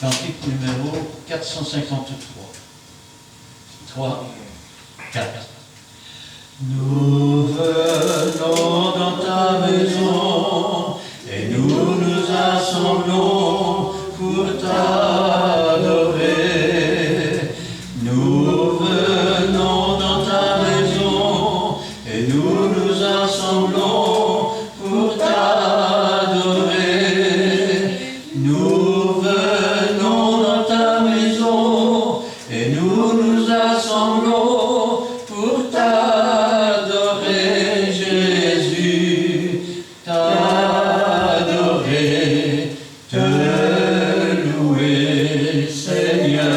Cantique numéro 453. 3, 4. Nous venons dans ta maison et nous nous assemblons pour t'adorer. Nous venons dans ta maison et nous nous assemblons pour t'adorer. Nous venons dans ta maison et nous nous assemblons pour t'adorer, Jésus, t'adorer, te louer, Seigneur.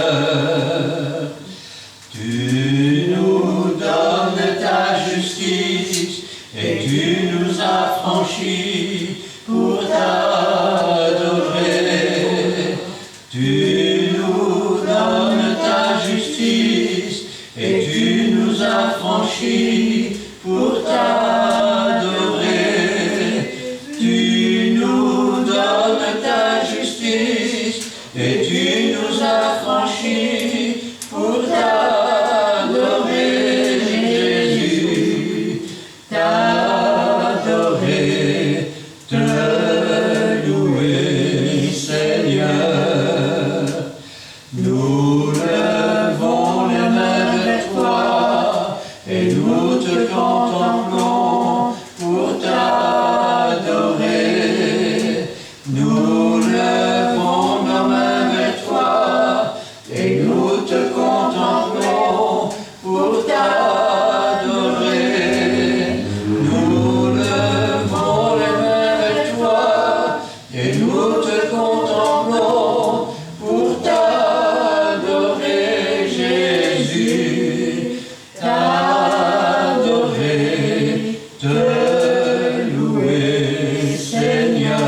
Tu nous donnes ta justice et tu nous as franchis pour t'adorer. Tu nous donnes ta justice et tu nous as franchis pour t'adorer. Tu nous donnes ta justice et tu nous as franchis pour t'adorer, Jésus, t'adorer, te louer, Seigneur. Nous levons les mains vers toi et nous te contemplons pour t'adorer. Nous levons nos mains vers toi et nous te contemplons pour t'adorer. Nous levons les mains vers toi et nous te contemplons pour t'adorer, Jésus, t'adorer, te louer, Seigneur.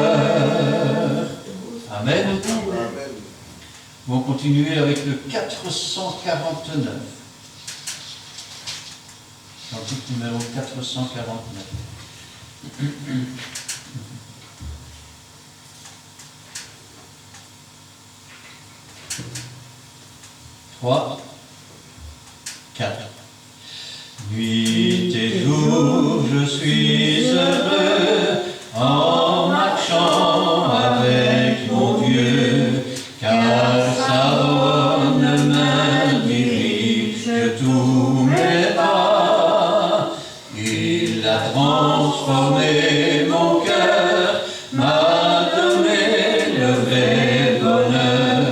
Amen. On va continuer avec le 449. Cantique numéro 449. 3, 4. Nuit et jour, je suis heureux en marchant avec mon Dieu, car sa bonne main dirige tous mes pas. Il a transformé mon cœur, m'a donné le vrai bonheur,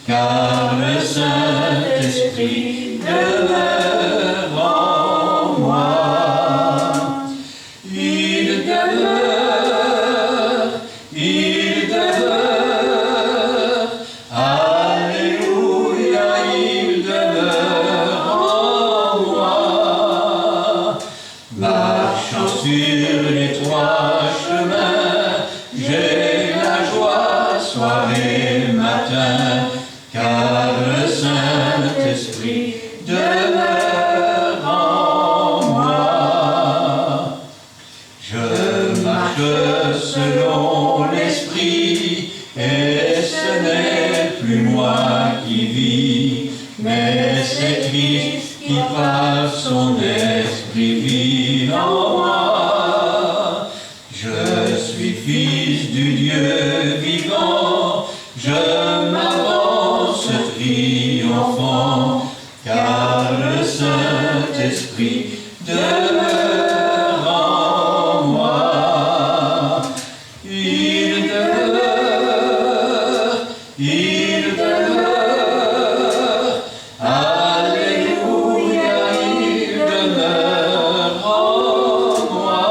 car le Saint-Esprit demeure en moi. Il demeure, alléluia, il demeure en moi. Marchant sur les trois chemins, j'ai la joie soir et matin, car le Saint-Esprit demeure en moi. Je marche selon l'Esprit, et ce n'est plus moi qui vis, mais c'est Christ qui par son Esprit vit en moi. Je suis fils du Dieu vivant, je m'avance triomphant, car le Saint-Esprit demeure en moi. Il demeure, alléluia, il demeure en moi.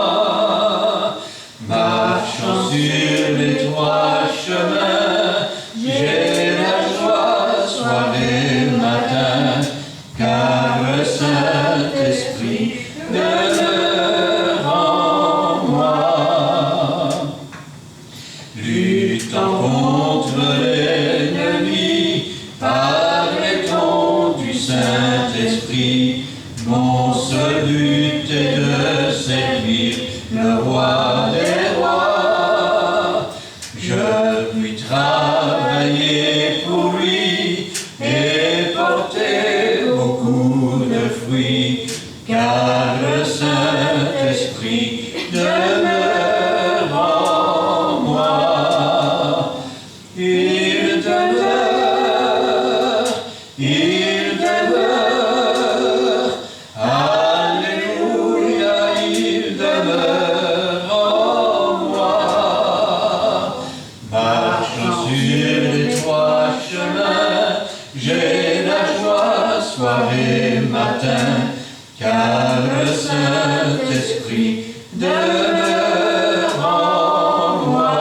Marchant sur les trois chemins, j'ai la joie soir et matin, car le Saint-Esprit demeure en moi. Luttant contre l'ennemi, parle-t-on du Saint-Esprit. Mon seul but est de servir le roi des rois. Je puis travailler pour il demeure, il demeure. Alléluia, il demeure en moi. Marchant sur les trois chemins, j'ai la joie soir et matin, car le Saint-Esprit demeure en moi.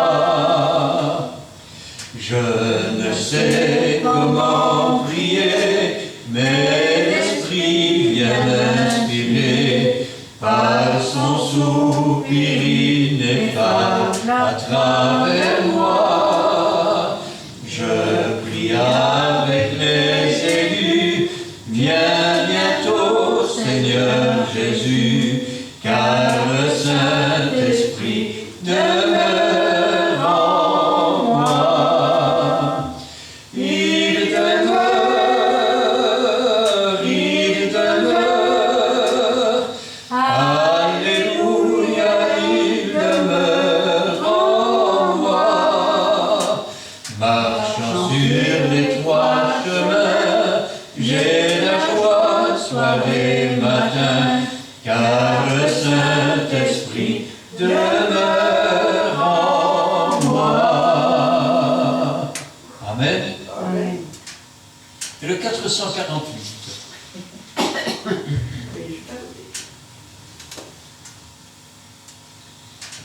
Je ne sais comment prier, mais l'Esprit vient m'inspirer par son soupir ineffable à travers moi. Je prie avec les élus, viens bientôt Seigneur Jésus, car le Saint-Esprit demeure en moi. Il demeure, il demeure. Alléluia, il demeure en moi. Marchant sur les trois chemins, j'ai la joie soir et matin, car le Saint-Esprit demeure en moi. Amen. Amen. Et le 448.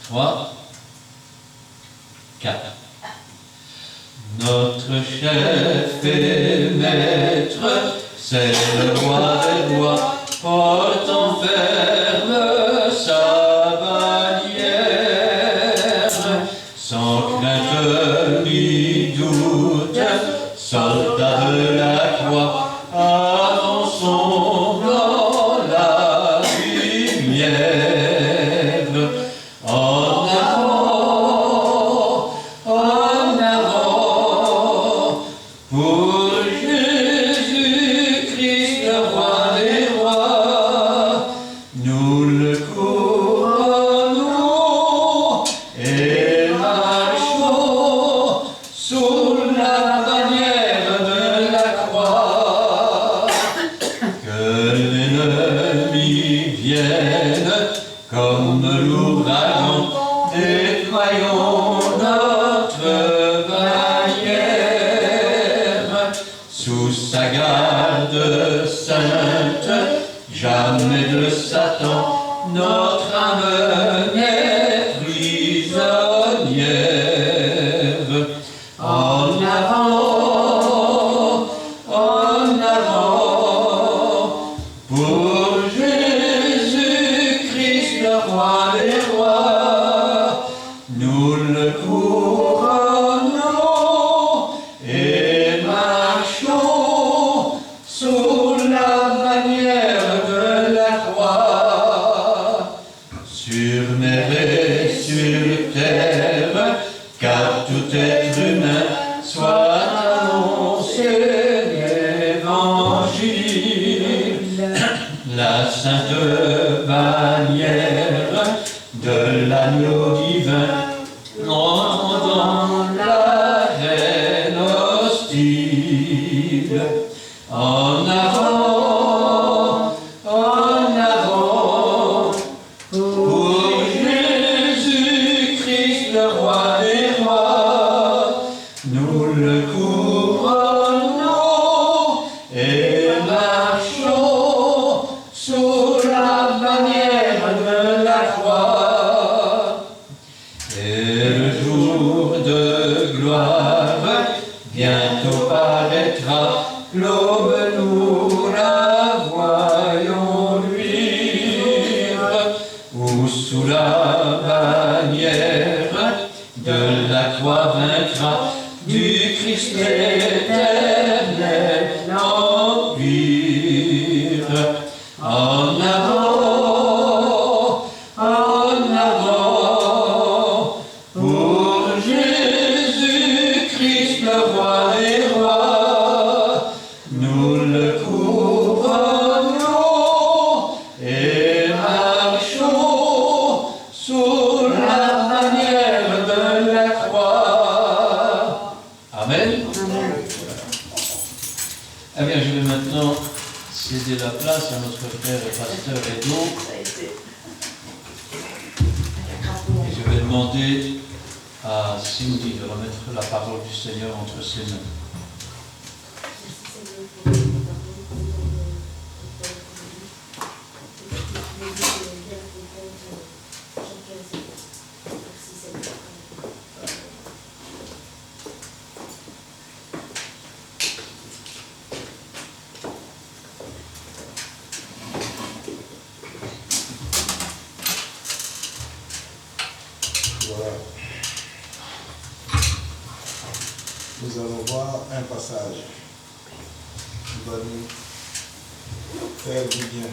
3, 4. Notre chef et maître, c'est le roi des rois, porte en ferme sa bannière, sans crainte ni doute, soldat de la croix, avançons dans la lumière. En avant, pour Jésus-Christ, le roi des rois, nous le couronnons et marchons sous la bannière de la croix. Que l'ennemi vienne comme l'ouragan, déployons notre bannière. Sous sa garde sainte, jamais de Satan, notre âme n'est prisonnière. En avant, pour Jésus-Christ, le roi des rois, nous le couronnons et marchons sous la bannière de la croix. Sur mer et sur terre, car tout être humain soit annoncé l'évangile. La sainte bannière de l'agneau divin, entrons dans l'arène hostile. En avant, pour Jésus-Christ, le roi des rois, nous le couronnons et marchons sous la bannière de la croix. Et le jour de gloire bientôt paraîtra, l'aube nous la voyons luire, où sous la bannière de la croix vaincra du Christ éternel empire. En avant, pour Jésus-Christ, le roi des rois, nous le couronnons et marchons sous la bannière de la croix. Amen. Amen. Eh bien, je vais maintenant céder la place à notre frère et pasteur Edo. Et je vais demander à Cindy de remettre la parole du Seigneur entre ses mains. Voilà. Nous allons voir un passage qui va nous faire du bien.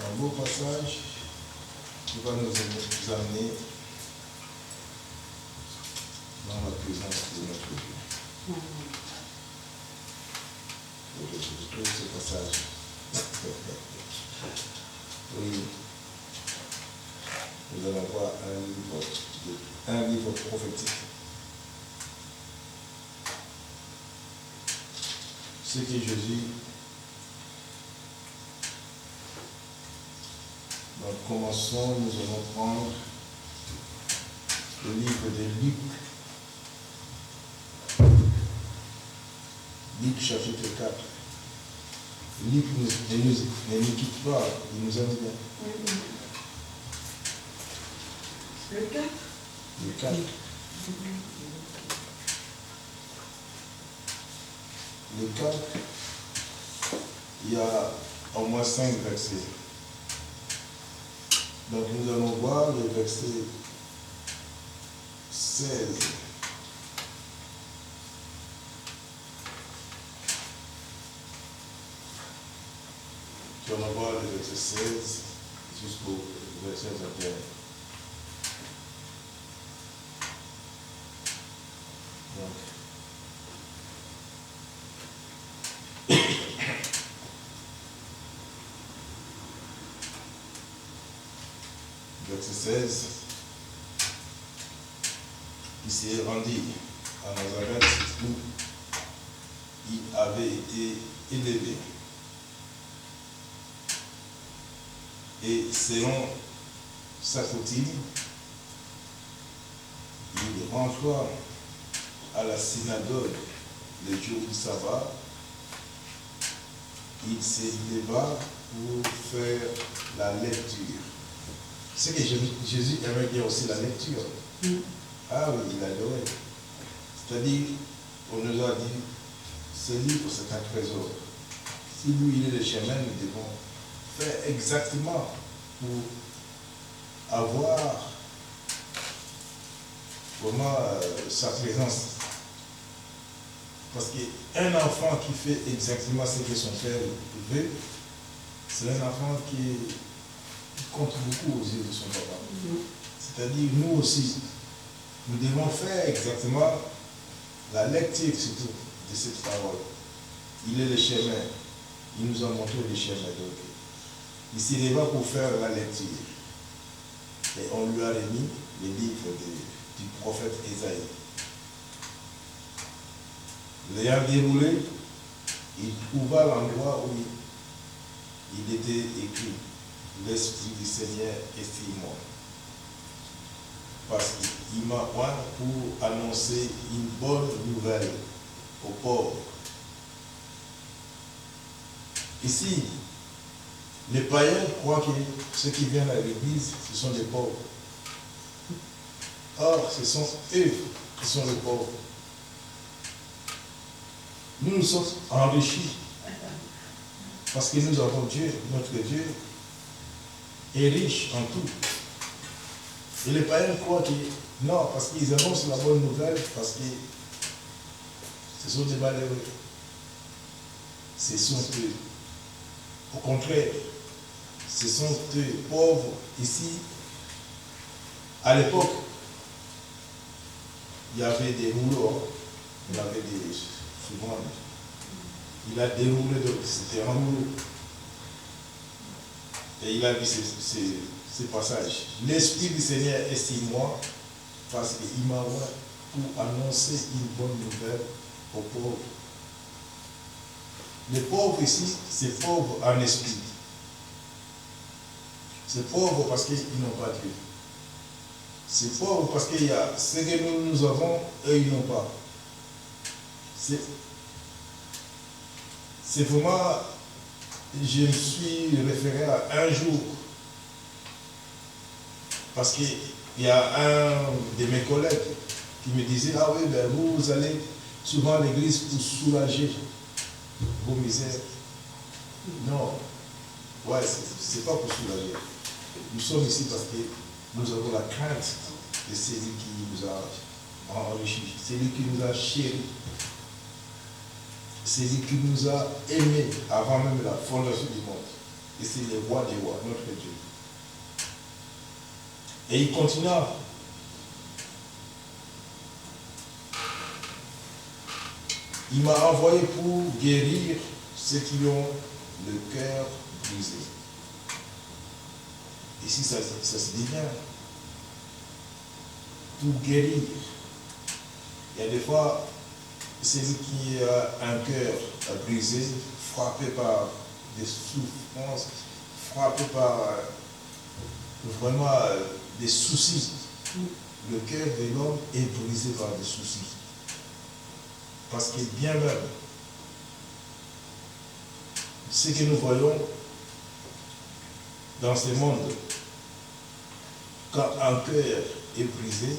Un beau passage qui va nous amener dans la présence de notre Dieu. Je trouve ce passage. Oui. Nous allons voir un livre prophétique. Ce que Jésus, donc commençons, nous allons prendre le livre de Luc. Luc chapitre 4. Luc ne nous quitte pas, il nous aime bien. Le 4. Le 4. Le 4, il y a au moins 5 versets. Donc nous allons voir le verset 16. Puis on va voir le verset 16 jusqu'au verset 21. Donc, verset 16, il s'est rendu à Nazareth où il avait été élevé. Et selon sa coutume, il rentra à la synagogue le jour du sabbat. Il s'éleva pour faire la lecture. C'est que Jésus aimait bien aussi la lecture. Ah oui, il adorait. C'est-à-dire, on nous a dit, ce livre c'est un trésor. Si lui il est le chemin, nous devons faire exactement pour avoir vraiment sa présence. Parce qu'un enfant qui fait exactement ce que son père veut, c'est un enfant qui compte beaucoup aux yeux de son papa. C'est-à-dire, nous aussi, nous devons faire exactement la lecture surtout de cette parole. Il est le chemin. Il nous a montré le chemin. Donc, il s'est levé pour faire la lecture. Et on lui a remis le livre du prophète Ésaïe. L'ayant déroulé, il trouva l'endroit où il était écrit « L'Esprit du Seigneur est sur moi ». Parce qu'il m'a oint pour annoncer une bonne nouvelle aux pauvres. Ici, les païens croient que ceux qui viennent à l'église, ce sont des pauvres. Or, ce sont eux qui sont les pauvres. Nous nous sommes enrichis parce que nous avons Dieu, notre Dieu est riche en tout. Et les païens croient que non, parce qu'ils annoncent la bonne nouvelle, parce que ce sont des malheureux. Ce sont eux. Au contraire, ce sont eux pauvres. Ici, à l'époque, il y avait des rouleaux, il y avait des souvent, il a déroulé, c'était un rouleau. Et il a vu ces passages. L'Esprit du Seigneur est sur moi parce qu'il m'a envoyé pour annoncer une bonne nouvelle aux pauvres. Les pauvres ici, c'est pauvre en esprit. C'est pauvre parce qu'ils n'ont pas Dieu. C'est pauvre parce qu'il y a ce que nous avons, eux ils n'ont pas. C'est vraiment, je me suis référé à un jour, parce qu'il y a un de mes collègues qui me disait, ah oui, ben vous allez souvent à l'église pour soulager vos misères. Non, ouais, c'est pas pour soulager. Nous sommes ici parce que nous avons la crainte de celui qui nous a enrichis, celui qui nous a chéris, celui qui nous a aimés avant même la fondation du monde. Et c'est le roi des rois, notre Dieu. Et il continua. Il m'a envoyé pour guérir ceux qui ont le cœur brisé. Ici, ça se dit bien. Pour guérir. Il y a des fois, celui qui a un cœur brisé, frappé par des souffrances, frappé par vraiment des soucis. Le cœur de l'homme est brisé par des soucis. Parce que bien même, ce que nous voyons dans ce monde, quand un cœur est brisé,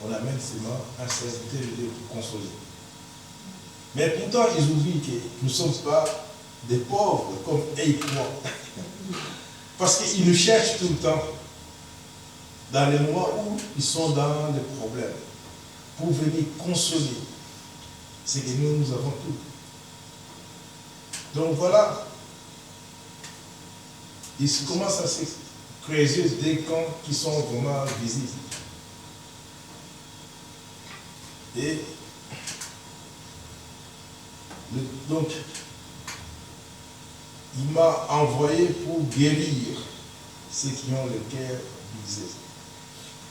on amène seulement un serviteur de Dieu pour consoler. Mais pourtant, ils oublient que nous ne sommes pas des pauvres comme eux ils croient. Parce qu'ils nous cherchent tout le temps, dans les moments où ils sont dans les problèmes, pour venir consoler. C'est que nous avons tout. Donc voilà, ils commencent à se creuser des camps qui sont vraiment visibles. Et donc, il m'a envoyé pour guérir ceux qui ont le cœur brisé.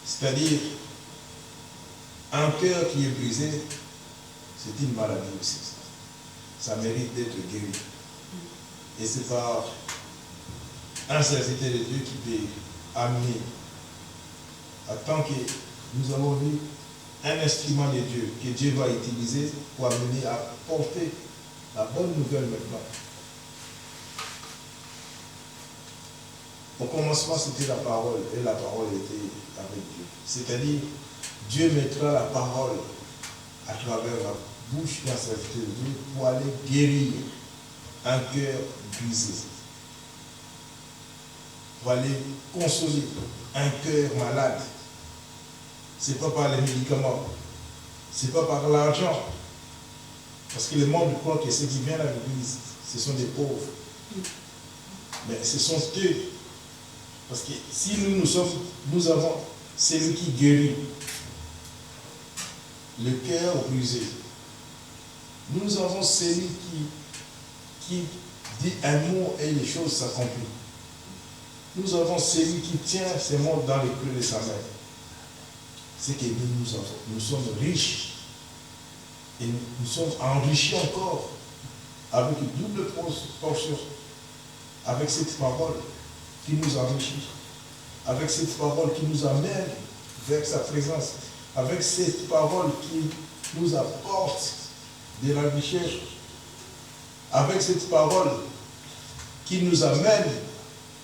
C'est-à-dire, un cœur qui est brisé, c'est une maladie aussi. Ça mérite d'être guéri. Et c'est par un serviteur de Dieu qui peut amener, en tant que nous avons vu un instrument de Dieu que Dieu va utiliser pour amener à porter la bonne nouvelle maintenant. Au commencement, c'était la parole, et la parole était avec Dieu. C'est-à-dire, Dieu mettra la parole à travers la bouche d'un serviteur de Dieu pour aller guérir un cœur brisé, pour aller consoler un cœur malade. Ce n'est pas par les médicaments, ce n'est pas par l'argent. Parce que le monde croit que ceux qui viennent à l'église, ce sont des pauvres. Mais ce sont eux. Parce que si nous avons celui qui guérit le cœur brisé, nous avons celui qui dit un mot et les choses s'accomplissent. Nous avons celui qui tient ces mots dans les creux de sa main. C'est que nous avons. Nous sommes riches et nous sommes enrichis encore avec une double portion, avec cette parole qui nous enrichit, avec cette parole qui nous amène vers sa présence, avec cette parole qui nous apporte de la richesse, avec cette parole qui nous amène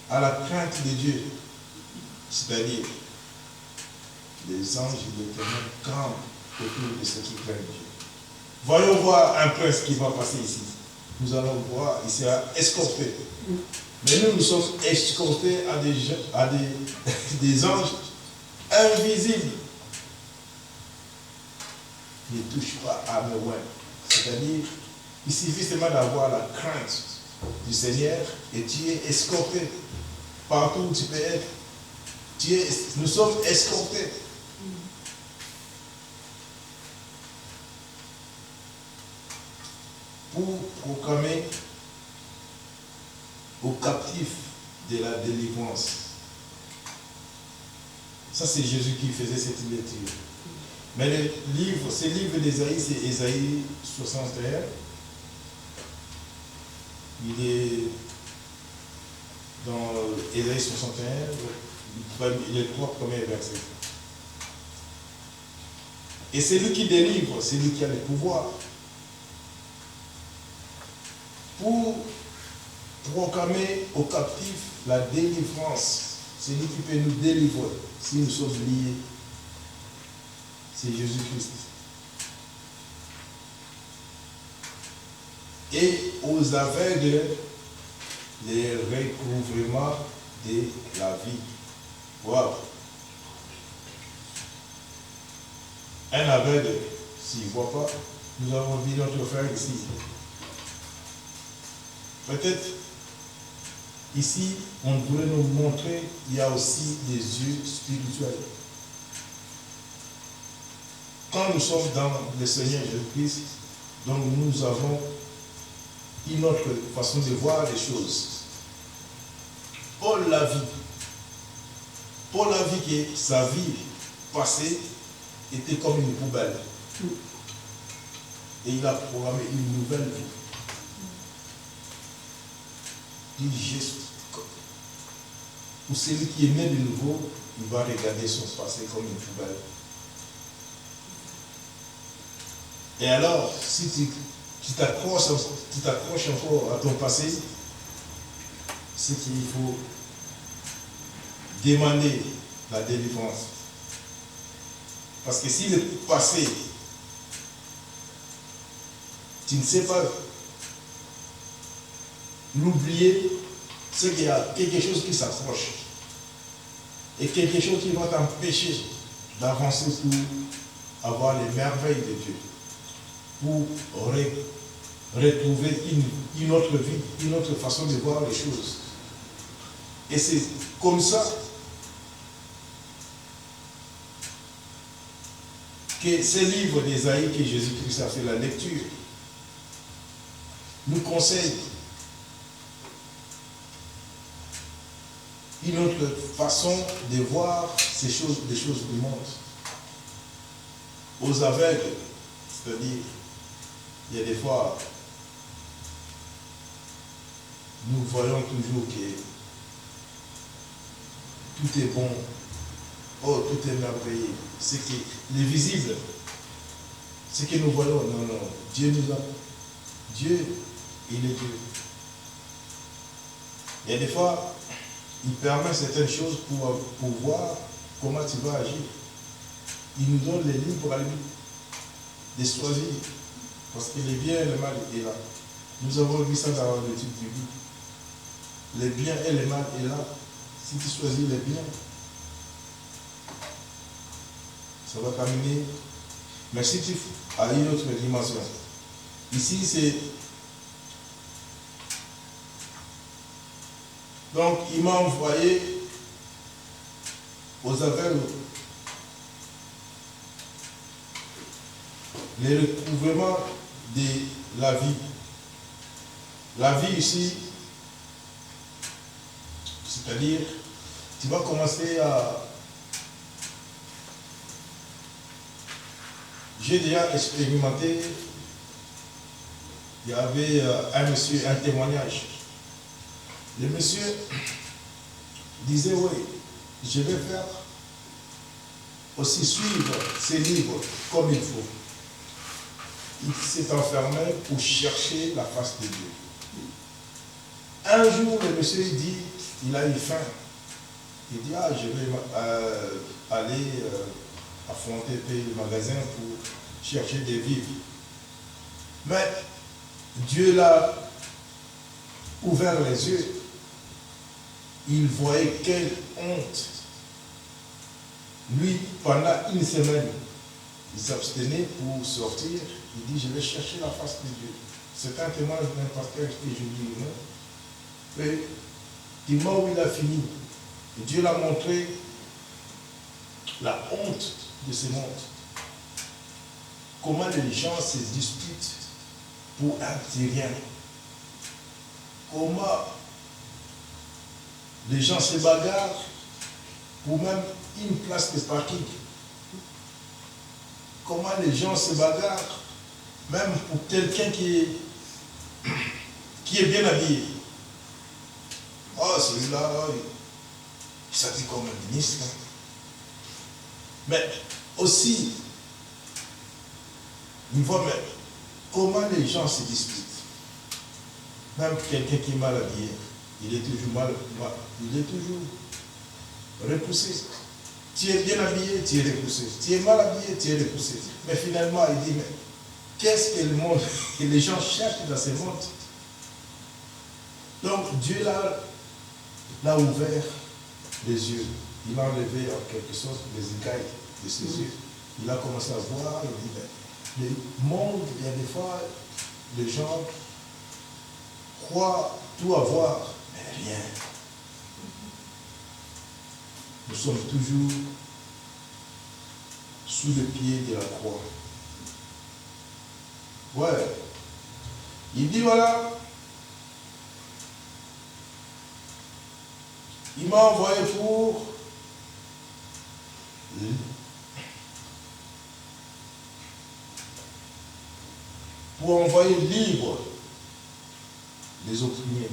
à la crainte de Dieu, c'est-à-dire les anges de l'Éternel craignent autour de ceux qui craignent Dieu. Voyons voir un prince qui va passer ici. Nous allons voir, il sera escorté. Mais nous sommes escortés à des anges invisibles. Ne touche pas à mes loin. C'est-à-dire, il suffit seulement d'avoir la crainte du Seigneur et tu es escorté. Partout où tu peux être, nous sommes escortés. Pour proclamer aux captifs de la délivrance. Ça, c'est Jésus qui faisait cette lecture. Mais le livre, ce livre d'Ésaïe, c'est Ésaïe 61. Il est dans Ésaïe 61, les 3 premiers versets. Et c'est lui qui délivre, c'est lui qui a le pouvoir pour proclamer aux captifs la délivrance. C'est lui qui peut nous délivrer si nous sommes liés. C'est Jésus-Christ. Et aux aveugles, les recouvrements de la vie. Wow. Un aveugle, s'il ne voit pas, nous avons vu notre frère ici. Peut-être, ici, on voulait nous montrer qu'il y a aussi des yeux spirituels. Quand nous sommes dans le Seigneur Jésus-Christ, donc nous avons une autre façon de voir les choses. Paul l'a vu. Paul a vu que sa vie passée était comme une poubelle. Et il a programmé une nouvelle vie. Il geste. Pour celui qui est né de nouveau, il va regarder son passé comme une poubelle. Et alors, si tu t'accroches encore à ton passé, c'est qu'il faut demander la délivrance. Parce que si le passé, tu ne sais pas l'oublier, c'est qu'il y a quelque chose qui s'accroche. Et quelque chose qui va t'empêcher d'avancer pour avoir les merveilles de Dieu. Pour retrouver une autre vie, une autre façon de voir les choses. Et c'est comme ça que ce livre d'Ésaïe que Jésus-Christ a fait la lecture nous conseille une autre façon de voir ces choses, les choses du monde. Aux aveugles, c'est-à-dire, il y a des fois, nous voyons toujours que tout est bon, oh, tout est merveilleux. C'est que les visibles, ce que nous voyons, non, Dieu nous a. Dieu, il est Dieu. Il y a des fois, il permet certaines choses pour voir comment tu vas agir. Il nous donne les lignes pour aller de choisir. Parce que le bien et le mal est là. Nous avons vu ça dans l'étude biblique. Le bien et le mal est là. Si tu choisis le bien, ça va t'amener. Mais si tu as une autre dimension, ici c'est. Donc il m'a envoyé aux aveugles les recouvrements de la vie. La vie ici, c'est-à-dire, tu vas commencer à... J'ai déjà expérimenté, il y avait un monsieur, un témoignage. Le monsieur disait, oui, je vais faire aussi suivre ces livres comme il faut. Il s'est enfermé pour chercher la face de Dieu. Un jour, le monsieur dit, il a eu faim. Il dit, ah, je vais aller affronter le magasin pour chercher des vivres. Mais Dieu l'a ouvert les yeux. Il voyait quelle honte. Lui, pendant une semaine, il s'abstenait pour sortir. Il dit, je vais chercher la face de Dieu. C'est un témoignage d'un pasteur que je dis non. Mais du moment où il a fini, Dieu l'a montré la honte de ce monde. Comment les gens se disputent pour un rien. Comment les gens se bagarrent pour même une place de parking. Comment les gens se bagarrent, même pour quelqu'un qui est bien habillé. Oh, celui-là, il s'habille comme un ministre. Mais aussi, une fois même, comment les gens se disputent. Même quelqu'un qui est mal habillé, il est toujours il est toujours repoussé. Tu es bien habillé, tu es repoussé. Tu es mal habillé, tu es repoussé. Mais finalement, il dit, mais qu'est-ce que le monde, que les gens cherchent dans ce monde? Donc, Dieu l'a ouvert les yeux. Il a enlevé en quelque sorte les écailles de ses yeux. Il a commencé à voir, il dit, mais le monde, il y a des fois, les gens croient tout avoir, mais rien. Nous sommes toujours sous le pied de la croix. Ouais. Il dit voilà, il m'a envoyé pour envoyer libre les opprimés,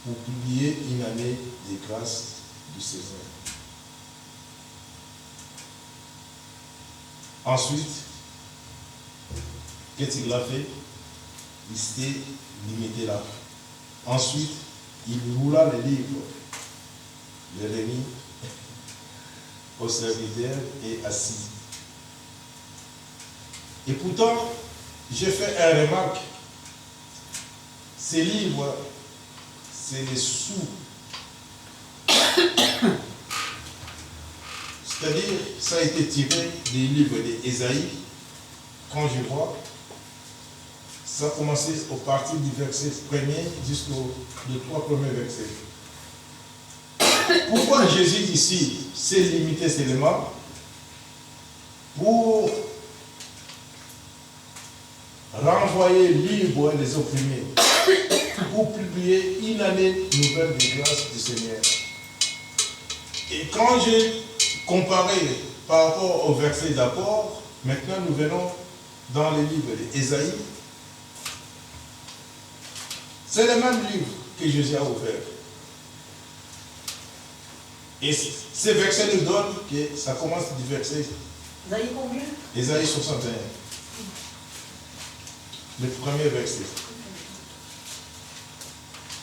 pour publier une année de grâce du César. Ensuite, qu'est-ce qu'il a fait? Il s'était limité là. Ensuite, il roula les livres, les remit au serviteur et assis. Et pourtant, j'ai fait une remarque. Ces livres, c'est les sous. C'est-à-dire, ça a été tiré des livres d'Ésaïe. Quand je vois, ça a commencé au partir du verset 1er jusqu'aux 3 premiers versets. Pourquoi Jésus ici s'est limité seulement pour renvoyer libre les opprimés, pour publier une année nouvelle de grâce du Seigneur. Et quand j'ai comparé par rapport au verset d'abord, maintenant nous venons dans le livre d'Ésaïe. C'est le même livre que Jésus a ouvert. Et ce verset nous donne que ça commence du verset. Ésaïe combien? Ésaïe 61. Le premier verset.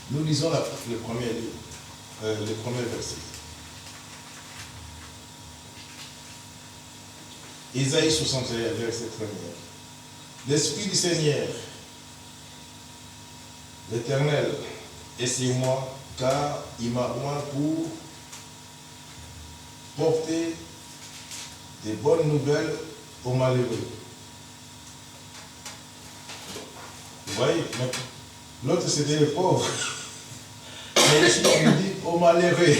Nous lisons le premier verset. Ésaïe 61, verset 1er. L'Esprit du Seigneur, l'Éternel, est sur moi, car il m'a oint pour porter des bonnes nouvelles aux malheureux. Vous voyez, l'autre c'était les pauvres. Mais ici on dit aux malheureux.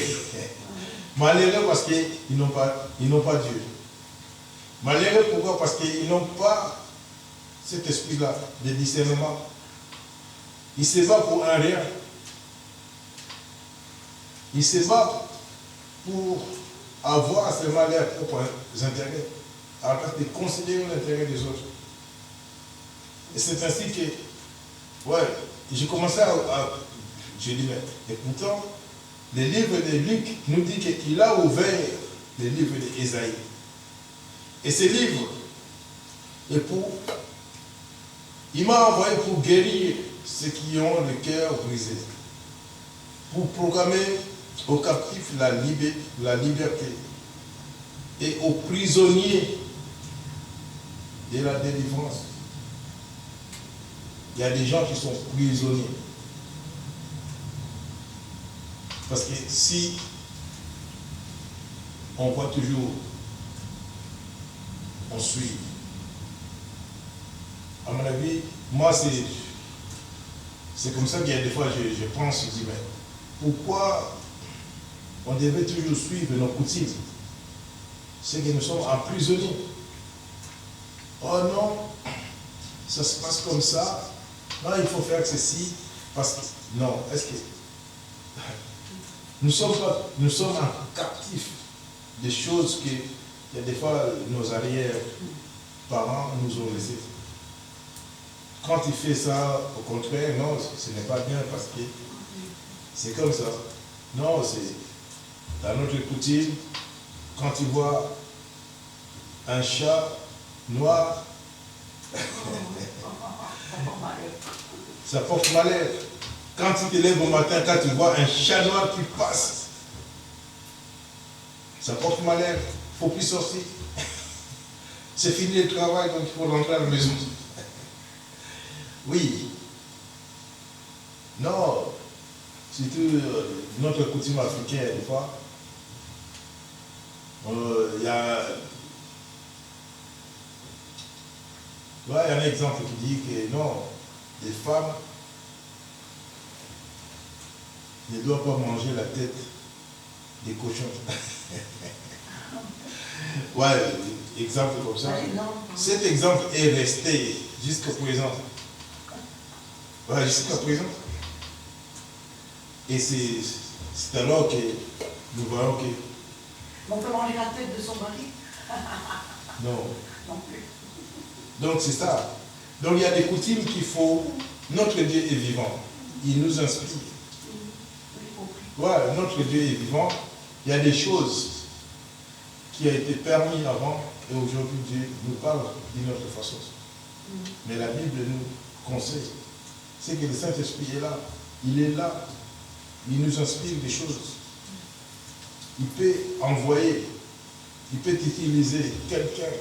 Malheureux parce qu'ils n'ont pas Dieu. Malheureux pourquoi? Parce qu'ils n'ont pas cet esprit-là de discernement. Ils se battent pour un rien. Ils se battent pour avoir seulement leurs propres intérêts, alors de considérer l'intérêt des autres. Et c'est ainsi que, ouais, j'ai commencé je dis, mais, et pourtant, le livre de Luc nous dit qu'il a ouvert le livre d'Ésaïe. Et ce livre, il m'a envoyé pour guérir ceux qui ont le cœur brisé, pour proclamer aux captifs la liberté et aux prisonniers de la délivrance. Il y a des gens qui sont prisonniers. Parce que si on voit toujours, on suit. À mon avis, moi c'est comme ça qu'il y a des fois je pense, je dis, mais pourquoi on devait toujours suivre nos coutumes? C'est que nous sommes emprisonnés. Oh non, ça se passe comme ça. Non, il faut faire ceci. Parce que, non, est-ce que nous sommes en captifs des choses que des fois nos arrière-parents nous ont laissées. Quand il fait ça, au contraire, non, ce n'est pas bien parce que c'est comme ça. Non, c'est dans notre coutume, quand tu vois un chat noir, ça porte malheur. Quand tu te lèves au matin, quand tu vois un chat noir qui passe, ça porte malheur. Il ne faut plus sortir. C'est fini le travail, donc il faut rentrer à la maison. Oui. Non. Surtout notre coutume africaine, des fois. Il y a un exemple qui dit que non, les femmes ne doivent pas manger la tête des cochons. Ouais, exemple comme ça. Cet exemple est resté jusqu'à présent. Ouais, jusqu'à présent. Et c'est alors que nous voyons que... On peut manger la tête de son mari? Non. Non plus. Donc c'est ça. Donc il y a des coutumes qu'il faut... Notre Dieu est vivant. Il nous inspire. Ouais, notre Dieu est vivant. Il y a des choses qui ont été permises avant et aujourd'hui Dieu nous parle d'une autre façon. Mais la Bible nous conseille. C'est que le Saint-Esprit est là. Il est là. Il nous inspire des choses. Il peut envoyer, il peut utiliser quelqu'un.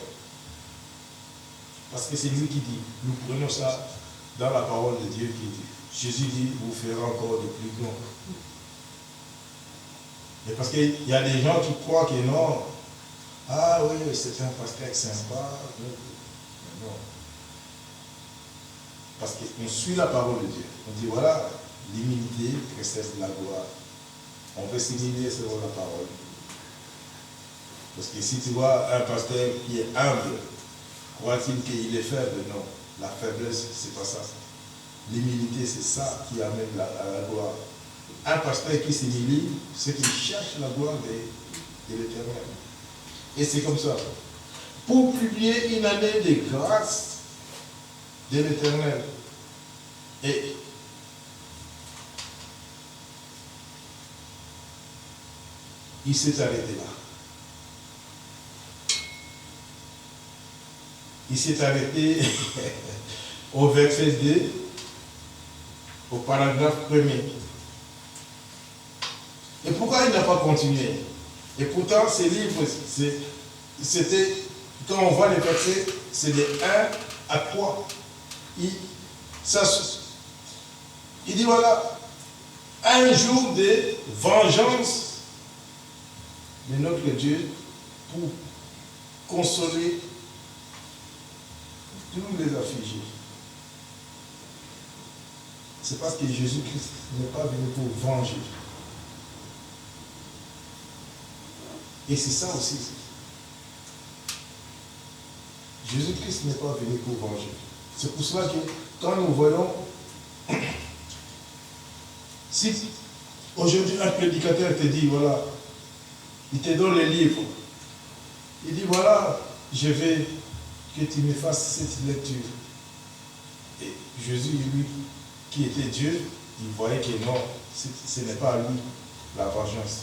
Parce que c'est lui qui dit. Nous prenons ça dans la parole de Dieu qui dit. Jésus dit, vous ferez encore de plus grands. Et parce qu'il y a des gens qui croient que non. Ah oui, c'est un pasteur sympa. Non. Parce qu'on suit la parole de Dieu. On dit voilà, l'humilité précède la gloire. On peut s'humilier selon la parole. Parce que si tu vois un pasteur qui est humble, croit-il qu'il est faible? Non. La faiblesse, c'est pas ça. L'humilité, c'est ça qui amène à la gloire. Un pasteur qui s'humilie, c'est qu'il cherche la gloire de l'Éternel. Et c'est comme ça. Pour publier une année de grâce de l'Éternel. Et il s'est arrêté là. Il s'est arrêté au verset 2, au paragraphe 1er. Et pourquoi il n'a pas continué? Et pourtant, ces livres, c'était, quand on voit les versets, c'est de 1 à 3. Il dit voilà, un jour de vengeance de notre Dieu pour consoler tous les affligés. C'est parce que Jésus-Christ n'est pas venu pour venger. Et c'est ça aussi. Jésus-Christ n'est pas venu pour venger. C'est pour cela que quand nous voyons, si aujourd'hui un prédicateur te dit, voilà, il te donne les livres, il dit, voilà, je vais que tu me fasses cette lecture. Et Jésus, lui, qui était Dieu, il voyait que non, ce n'est pas à lui la vengeance.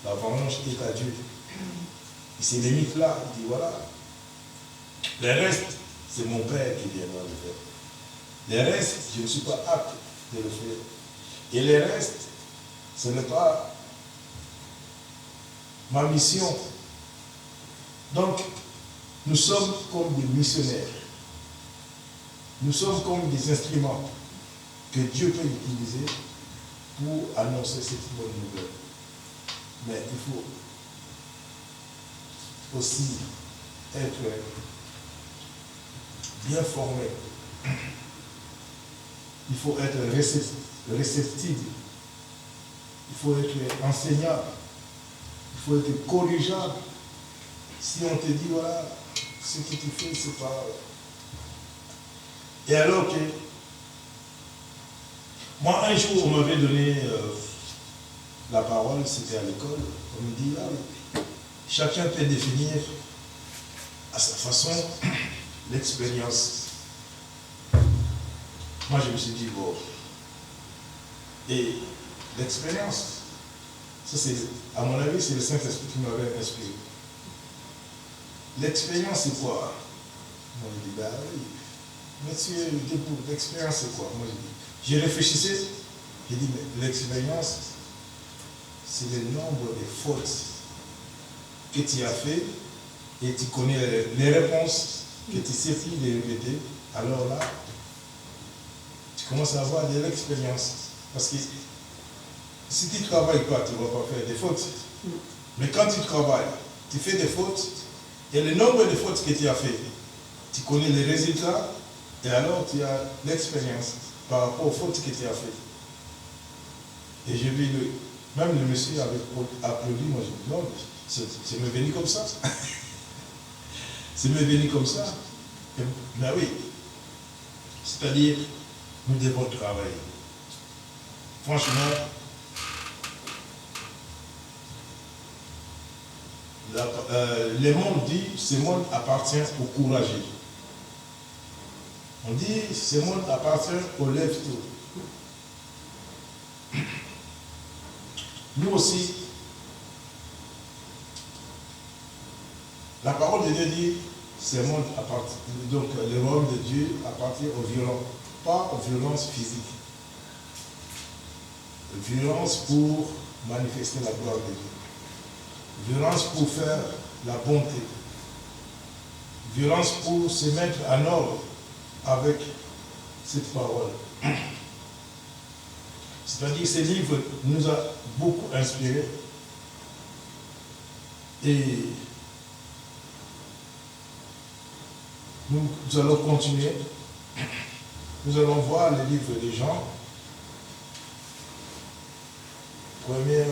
La vengeance est à Dieu. Il se limite là, il dit voilà. Le reste, c'est mon Père qui viendra le faire. Le reste, je ne suis pas apte de le faire. Et le reste, ce n'est pas ma mission. Donc, nous sommes comme des missionnaires. Nous sommes comme des instruments que Dieu peut utiliser pour annoncer cette bonne nouvelle. Mais il faut aussi être bien formé. Il faut être réceptible. Il faut être enseignable. Il faut être corrigeable. Si on te dit, voilà, ce que tu fais, c'est pas... Et alors que Moi, un jour, on m'avait donné la parole, c'était à l'école. On me dit, ah oui, chacun peut définir à sa façon l'expérience. Moi, je me suis dit, bon, et l'expérience, ça c'est, à mon avis, c'est le Saint-Esprit qui m'avait inspiré. L'expérience, c'est quoi? Moi, je dis, bah oui, monsieur, l'expérience, c'est quoi? Moi, je réfléchissais, j'ai dit, mais l'expérience, c'est le nombre de fautes que tu as fait et tu connais les réponses que tu sais plus les répéter. Alors là, tu commences à avoir de l'expérience. Parce que si tu ne travailles pas, tu ne vas pas faire des fautes. Mais quand tu travailles, tu fais des fautes, et le nombre de fautes que tu as fait, tu connais les résultats, et alors tu as l'expérience par rapport aux fautes que tu as fait. Et j'ai vu, même le monsieur avait applaudi, moi je dis non, c'est me venu comme ça. C'est me venu comme ça. Ben oui. C'est-à-dire, nous devons travailler. Franchement, le monde dit, ce monde appartient aux courageux. On dit, ce monde appartient aux lève-tôt. Nous aussi, la parole de Dieu dit, ce monde appartient, donc le royaume de Dieu appartient aux violents, pas aux violences physiques. Violence pour manifester la gloire de Dieu. Violence pour faire la bonté. Violence pour se mettre en ordre avec cette parole. C'est-à-dire, ce livre nous a beaucoup inspirés. Et nous allons continuer. Nous allons voir le livre des Jean. Première.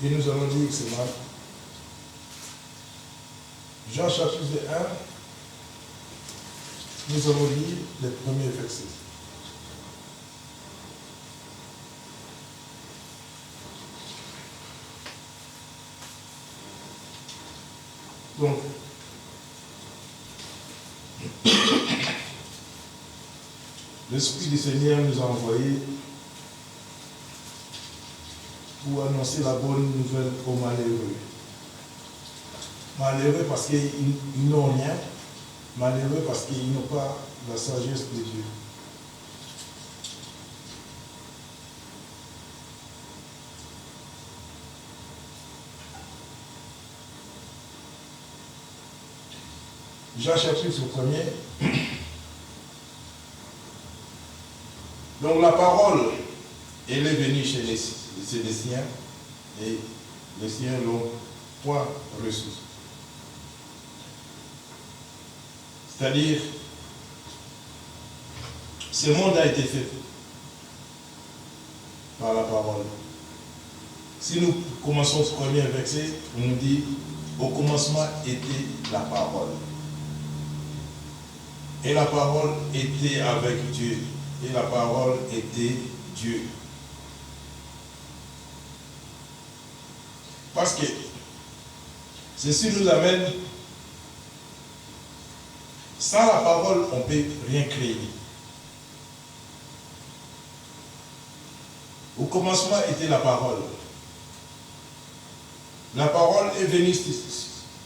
Et nous allons lire ce matin. Jean chapitre 1. Nous allons lire les premiers versets. Donc, l'Esprit du Seigneur nous a envoyés pour annoncer la bonne nouvelle aux malheureux. Malheureux parce qu'ils n'ont rien, malheureux parce qu'ils n'ont pas la sagesse de Dieu. Jean chapitre 1er. Donc la parole, elle est venue chez les siens et les siens l'ont point reçue. C'est-à-dire, ce monde a été fait par la parole. Si nous commençons ce premier verset, on nous dit, au commencement était la parole. Et la parole était avec Dieu. Et la parole était Dieu. Parce que ceci nous amène, sans la parole, on ne peut rien créer. Au commencement était la parole. La parole est venue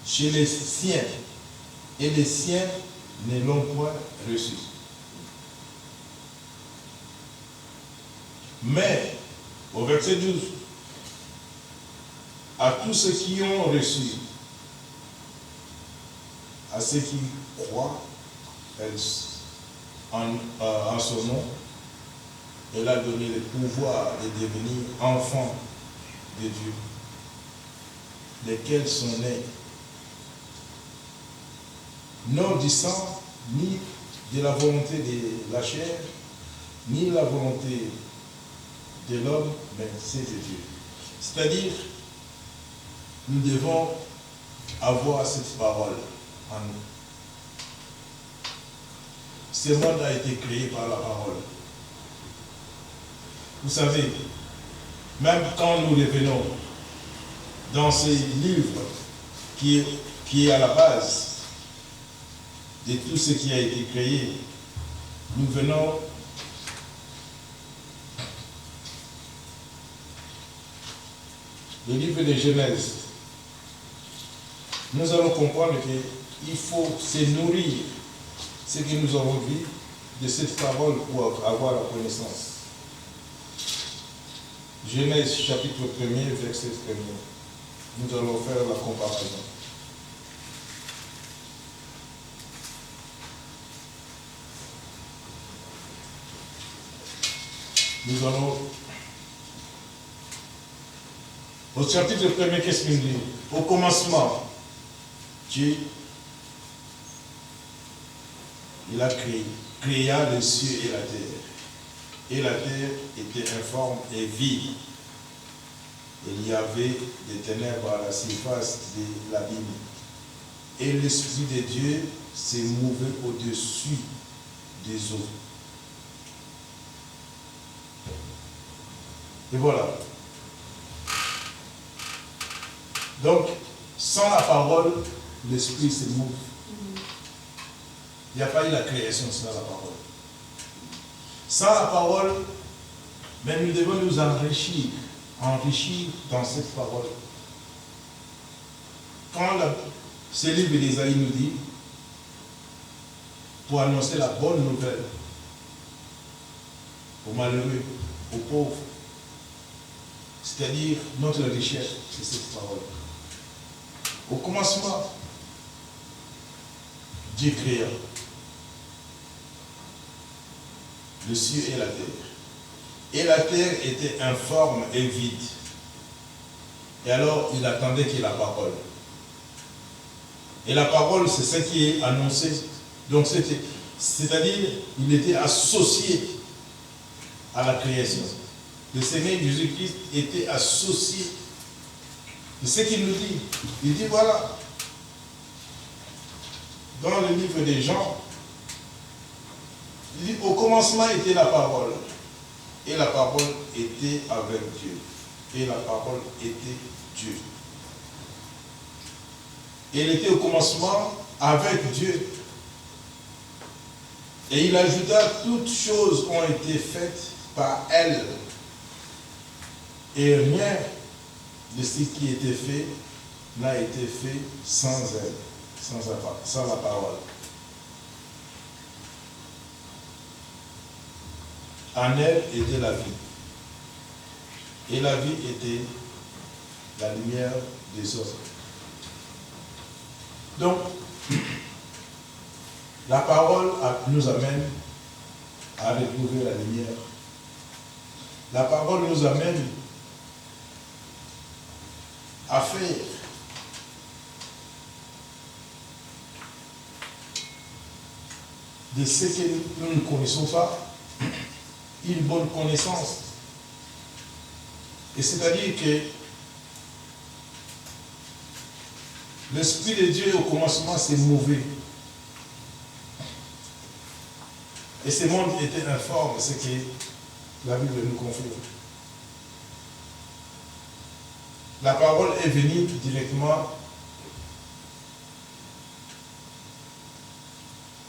chez les siens. Et les siens ne l'ont point reçu. Mais, au verset 12, à tous ceux qui ont reçu, à ceux qui croient en son nom, elle a donné le pouvoir de devenir enfants de Dieu, lesquels sont nés non du sang, ni de la volonté de la chair, ni la volonté de l'homme, mais c'est de Dieu. C'est-à-dire, nous devons avoir cette parole en nous. ce monde a été créé par la parole. Vous savez, même quand nous revenons dans ces livres qui est à la base de tout ce qui a été créé, nous venons le livre de Genèse. Nous allons comprendre qu'il faut se nourrir ce que nous avons vu de cette parole pour avoir la connaissance. Genèse chapitre 1er, verset 1er. Nous allons faire la comparaison. Nous allons au chapitre 1er, qu'est-ce qu'il dit? Au commencement, Dieu, il a créa les cieux et la terre. Et la terre était informe et vide. Il y avait des ténèbres à la surface de l'abîme. Et l'Esprit de Dieu s'est mouvait au-dessus des eaux. Et voilà. Donc, sans la parole, l'Esprit se mouve. Il n'y a pas eu la création sans la parole. Sans la parole, mais nous devons nous enrichir dans cette parole. Quand ce livre d'Ésaïe nous dit, pour annoncer la bonne nouvelle aux malheureux, aux pauvres, c'est-à-dire notre richesse, c'est cette parole. Au commencement, Dieu créa le ciel et la terre. Et la terre était informe et vide. Et alors, il attendait qu'il y ait la parole. Et la parole, c'est ce qui est annoncé. Donc, c'est-à-dire, il était associé à la création. Le Seigneur Jésus-Christ était associé. C'est ce qu'il nous dit. Il dit, voilà, dans le livre des Jean, il dit, au commencement était la parole. Et la parole était avec Dieu. Et la parole était Dieu. Et il était au commencement avec Dieu. Et il ajouta, toutes choses ont été faites par elle. Et rien de ce qui était fait n'a été fait sans elle, sans la parole. En elle était la vie. Et la vie était la lumière des hommes. Donc, la parole nous amène à retrouver la lumière. La parole nous amène à faire de ce que nous ne connaissons pas une bonne connaissance. Et c'est-à-dire que l'Esprit de Dieu au commencement s'est mouvé. Et ce monde était informe, c'est que la Bible nous confirme. La parole est venue directement.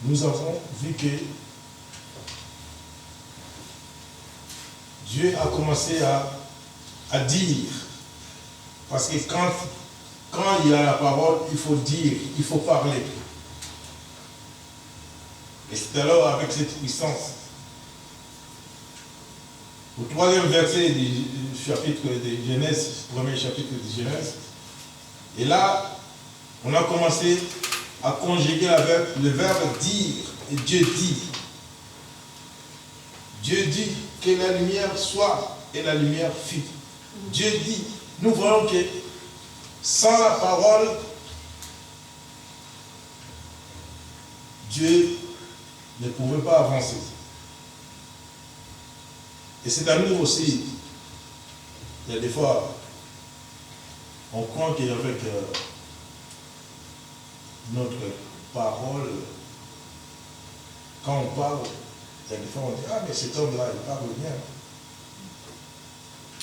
Nous avons vu que Dieu a commencé à dire. Parce que quand il y a la parole, il faut dire, il faut parler. Et c'est alors avec cette puissance. Au troisième verset du chapitre de Genèse, premier chapitre de Genèse, et là, on a commencé à conjuguer le verbe dire, et Dieu dit. Dieu dit que la lumière soit, et la lumière fut. Dieu dit. Nous voyons que sans la parole, Dieu ne pouvait pas avancer. Et c'est à nous aussi. Il y a des fois, on croit qu'avec notre parole, quand on parle, il y a des fois on dit, ah mais cet homme-là, il parle bien.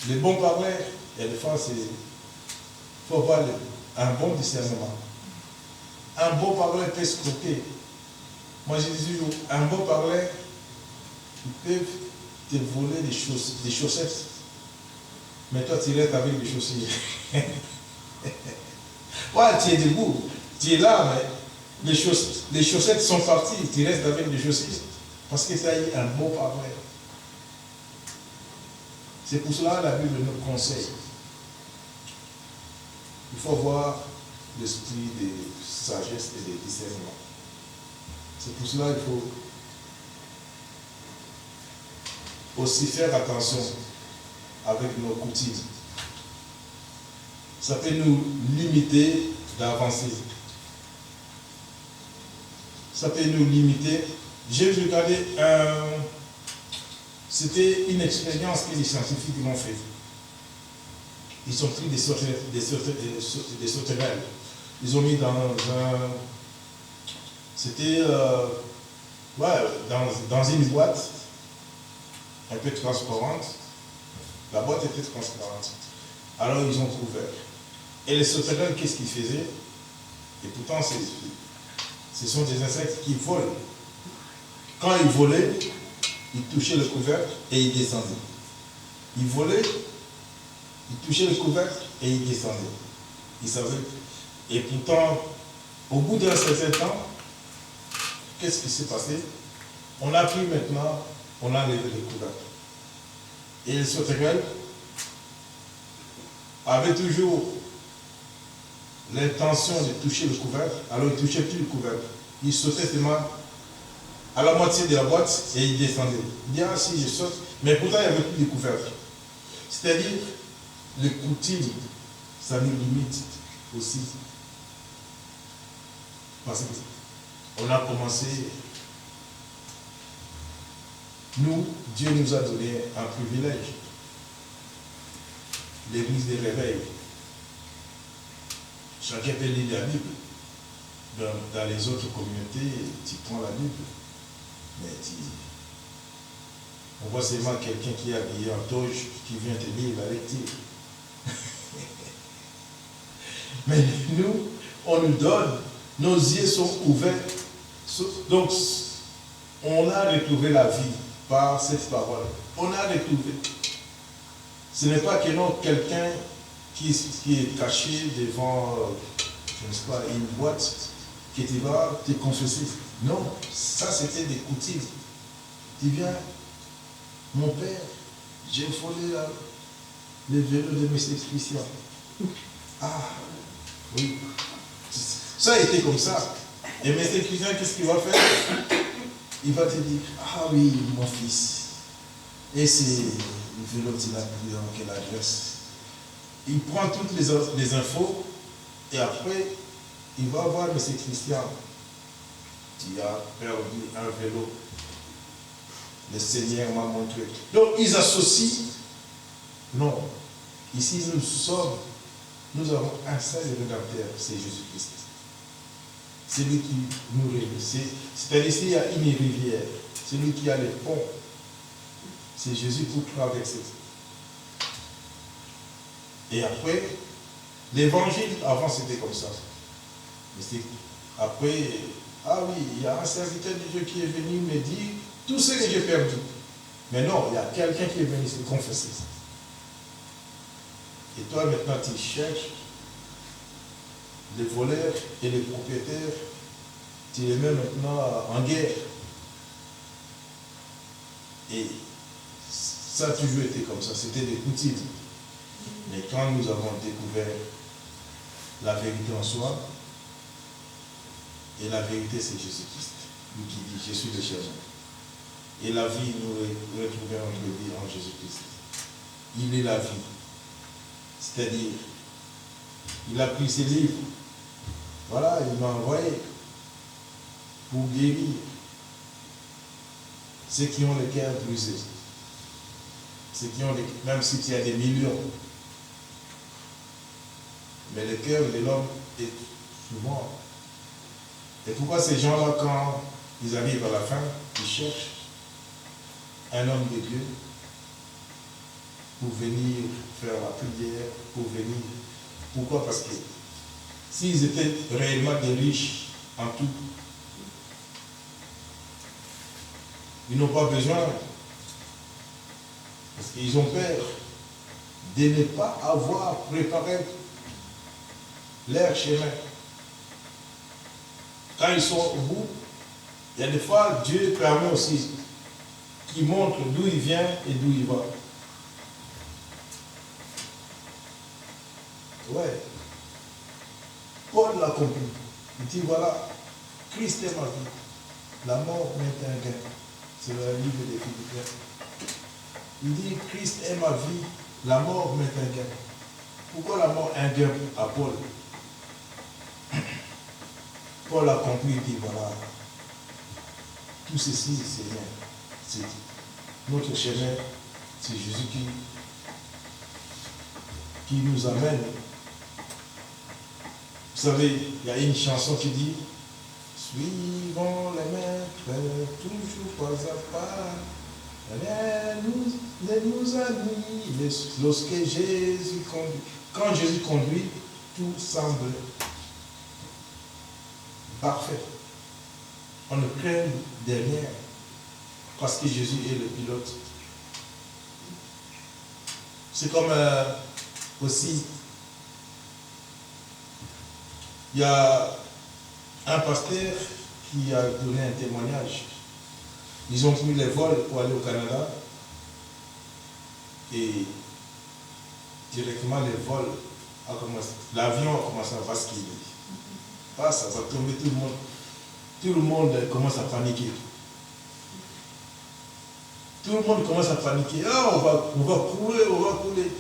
Les bons parleurs, il y a des fois, il faut avoir un bon discernement. Un bon parleur peut escroquer. Moi je dis toujours, un bon parleur, ils peuvent te voler des chaussettes. Mais toi tu restes avec des chaussures. Ouais, tu es debout, tu es là, mais les chaussettes sont parties, tu restes avec des chaussures. Parce que tu as eu un bon parleur. C'est pour cela que la Bible nous conseille. Il faut avoir l'esprit de sagesse et de discernement. C'est pour cela qu'il faut aussi faire attention avec nos coutumes. Ça peut nous limiter d'avancer. Ça peut nous limiter. J'ai regardé c'était une expérience que les scientifiques l'ont fait. Ils ont pris des sauterelles. Ils ont mis dans un... C'était dans une boîte un peu transparente. La boîte était transparente. Alors ils ont couvert. Et les sauterelles, qu'est-ce qu'ils faisaient? Et pourtant, ce sont des insectes qui volent. Quand ils volaient, ils touchaient le couvercle et ils descendaient. Ils volaient, ils touchaient le couvercle et ils descendaient. Ils savaient. Et pourtant, au bout d'un certain temps, qu'est-ce qui s'est passé? On a pris maintenant, on a levé le couvercle. Et les sauterelles avaient toujours l'intention de toucher le couvercle, alors ils ne touchaient plus le couvercle. Ils sautaient seulement à la moitié de la boîte et ils descendaient. Ils disaient, ah si je saute, mais pourtant il n'y avait plus de couvercle. C'est-à-dire, le coutil, ça nous limite aussi. Parce qu'on a commencé, nous, Dieu nous a donné un privilège. L'église des réveils. Chacun peut lire la Bible. Dans les autres communautés, tu prends la Bible. Mais on voit seulement quelqu'un qui est habillé en toge qui vient te lire la lecture. Mais nous, on nous donne, nos yeux sont ouverts. Donc, on a retrouvé la vie par cette parole. On a retrouvé. Ce n'est pas que non, quelqu'un qui est caché devant, je ne sais pas, une boîte, que tu vas te confesser. Non, ça c'était des coutumes. Tu viens, mon père, j'ai volé le vélo de M. Christian. Ah, oui. Ça a été comme ça. Et M. Christian, qu'est-ce qu'il va faire? Il va te dire, ah oui, mon fils. Et c'est le vélo qu'il a pris dans quelle adresse. Il prend toutes les infos et après, il va voir M. Christian. Tu as perdu un vélo. Le Seigneur m'a montré. Donc, ils associent. Non. Ici, nous avons un seul rédempteur, c'est Jésus-Christ. C'est lui qui nous réunit. C'est-à-dire ici, il y a une rivière. C'est lui qui a les ponts. C'est Jésus pour traverser. Et après, l'évangile, avant c'était comme ça. Mais après, ah oui, il y a un serviteur de Dieu qui est venu me dire tout ce que j'ai perdu. Mais non, il y a quelqu'un qui est venu se confesser. Et toi maintenant tu cherches les voleurs et les propriétaires, tu les mets maintenant en guerre. Et ça a toujours été comme ça, c'était des coutumes. Mais quand nous avons découvert la vérité en soi, et la vérité c'est Jésus-Christ, lui qui dit je suis le chemin. Et la vie, nous retrouvons notre vie en Jésus-Christ. Il est la vie. C'est-à-dire, il a pris ses livres. Voilà, il m'a envoyé pour guérir ceux qui ont le cœur brisé. Ceux qui ont même si tu as des millions. Mais le cœur de l'homme est souvent. Et pourquoi ces gens-là, quand ils arrivent à la fin, il cherche un homme de Dieu pour venir faire la prière, pour venir. Pourquoi? Parce que s'ils étaient réellement des riches en tout, ils n'ont pas besoin, parce qu'ils ont peur de ne pas avoir préparé leur chemin. Quand ils sont au bout, il y a des fois, Dieu permet aussi qu'il montre d'où il vient et d'où il va. Ouais. Paul l'a compris. Il dit voilà, Christ est ma vie. La mort m'est un gain. C'est le livre des Philippiens. Il dit Christ est ma vie. La mort m'est un gain. Pourquoi la mort est un gain à Paul? Paul a compris, il dit voilà, tout ceci c'est rien. C'est notre chemin, c'est Jésus qui nous amène. Vous savez, il y a une chanson qui dit suivons les maîtres, toujours pas à pas. Rien ne nous ennuie lorsque Jésus conduit. Quand Jésus conduit, tout semble parfait. On ne craint de rien parce que Jésus est le pilote. C'est comme aussi, il y a un pasteur qui a donné un témoignage. Ils ont pris les vols pour aller au Canada et directement les vols a commencé. L'avion a commencé à basculer. Ah, ça va tomber tout le monde. Tout le monde commence à paniquer. Tout le monde commence à paniquer. Ah, on va couler, on va couler.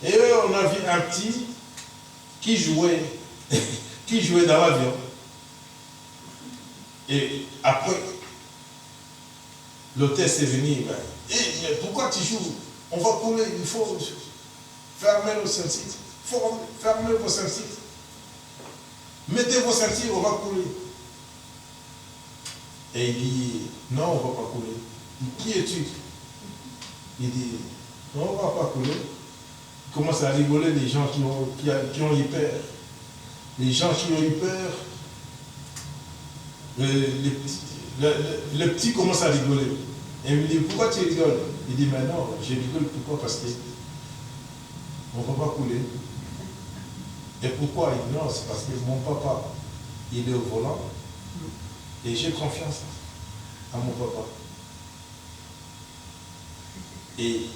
Et là, on a vu un petit qui jouait dans l'avion. Et après, l'hôtesse est venue. Mais pourquoi tu joues? On va couler, il faut fermer nos ceintures. Il faut fermer vos ceintures. Mettez vos ceintures, on va couler. Et il dit, non, on ne va pas couler. Qui es-tu? Il dit, non, on ne va pas couler. Il commence à rigoler les gens qui ont eu peur. Les gens qui ont eu peur, le petit commence à rigoler. Et il me dit, pourquoi tu rigoles? Il dit, mais non, je rigole pourquoi? Parce que on ne va pas couler. Et pourquoi? Il dit, non, c'est parce que mon papa, il est au volant et j'ai confiance à mon papa. Et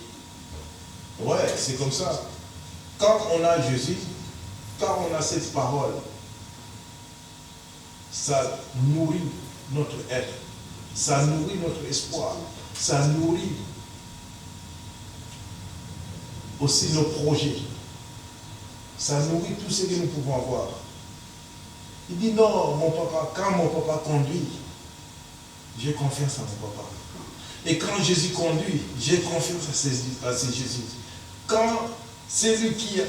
ouais, c'est comme ça. Quand on a Jésus, quand on a cette parole, ça nourrit notre être, ça nourrit notre espoir, ça nourrit aussi nos projets, ça nourrit tout ce que nous pouvons avoir. Il dit non, mon papa, quand mon papa conduit, j'ai confiance à mon papa. Et quand Jésus conduit, j'ai confiance à Jésus. Quand c'est lui qui a,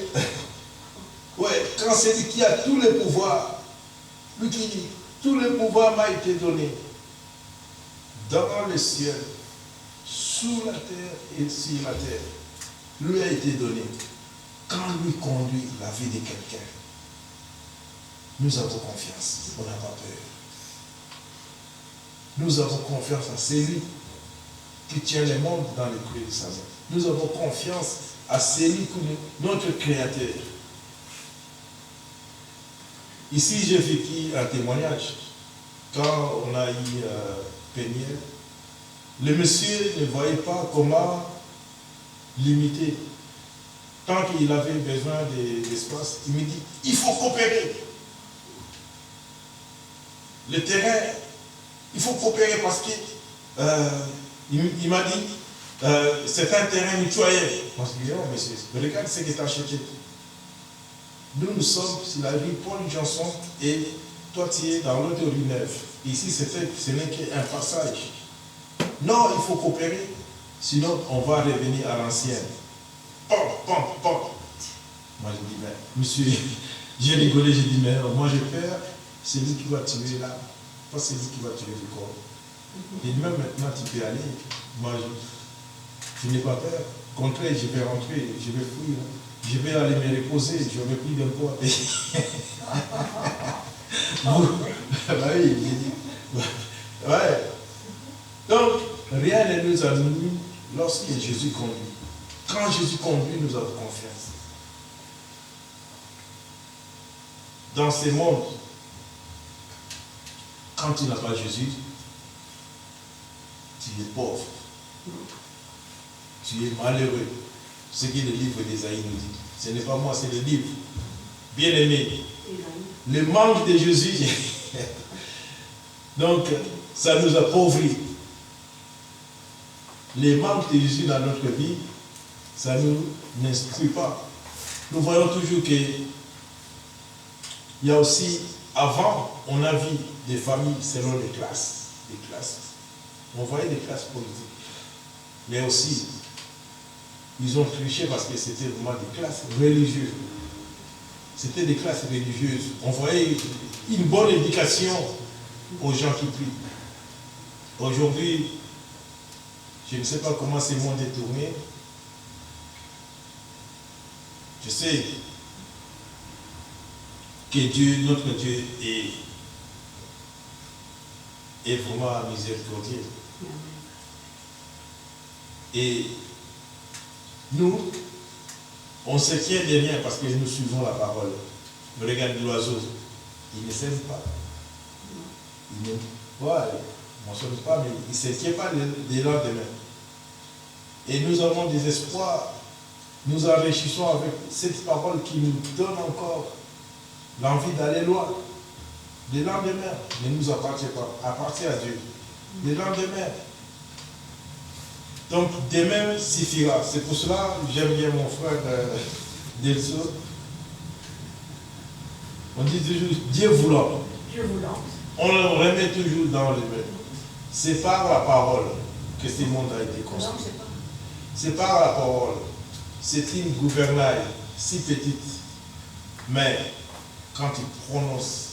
quand c'est lui qui a tous les pouvoirs, lui qui dit, tout le pouvoir m'a été donné dans le ciel, sous la terre et sur la terre, lui a été donné. Quand lui conduit la vie de quelqu'un, nous avons confiance, on n'a pas peur. Nous avons confiance à celui qui tient le monde dans le creux de sa main. Nous avons confiance à celui qui est notre Créateur. Ici, j'ai vécu un témoignage. Quand on a eu Péniel, le monsieur ne voyait pas comment limiter. Tant qu'il avait besoin d'espace, il me dit, il faut coopérer. Le terrain, il faut coopérer parce que il m'a dit, c'est un terrain mutuel. Moi, je dis, oh monsieur, regarde ce que tu as acheté. Nous sommes sur la rue Paul Johnson et toi tu es dans l'autre rue Neuve. Ici, ce n'est qu'un passage. Non, il faut coopérer, sinon on va revenir à l'ancienne. Pom, pom, pom. Moi, je dis, mais monsieur, j'ai rigolé, j'ai dit, mais moi j'ai peur, c'est lui qui va tuer là, pas c'est lui qui va tuer le corps. Et même maintenant, tu peux aller. Moi, je n'ai pas peur. Au contraire, je vais rentrer, je vais fuir. Je vais aller me reposer, je n'aurai plus d'impôts à payer. Bah oui, j'ai dit. Ouais. Donc, rien ne nous anime lorsque Jésus conduit. Quand Jésus conduit, nous avons confiance. Dans ce monde, quand tu n'as pas Jésus, tu es pauvre. Tu es malheureux. Ce que le livre d'Ésaïe nous dit. Ce n'est pas moi, c'est le livre. Bien-aimé. Le manque de Jésus, donc, ça nous appauvrit. Le manque de Jésus dans notre vie, ça ne nous n'instruit pas. Nous voyons toujours qu'il y a aussi, avant, on a vu des familles selon les classes. On voyait des classes politiques. Mais aussi, ils ont triché parce que c'était vraiment des classes religieuses. C'était des classes religieuses. On voyait une bonne éducation aux gens qui prient. Aujourd'hui, je ne sais pas comment ce monde est tourné. Je sais que Dieu, notre Dieu, est vraiment miséricordieux. Et nous, on se tient des liens parce que nous suivons la parole. Mais regarde l'oiseau, il ne sème pas. Il ne mentionne pas, mais il ne se tient pas des lendemains. Et nous avons des espoirs. Nous enrichissons avec cette parole qui nous donne encore l'envie d'aller loin. Le lendemain ne nous appartient pas, appartient à Dieu. Le lendemain. Donc demain suffira. C'est pour cela que j'aime bien mon frère Delso. On dit toujours Dieu voulant. Dieu voulant. On le remet toujours dans le même. C'est par la parole que ce monde a été construit. C'est par la parole. C'est une gouvernail si petite. Mais quand tu prononces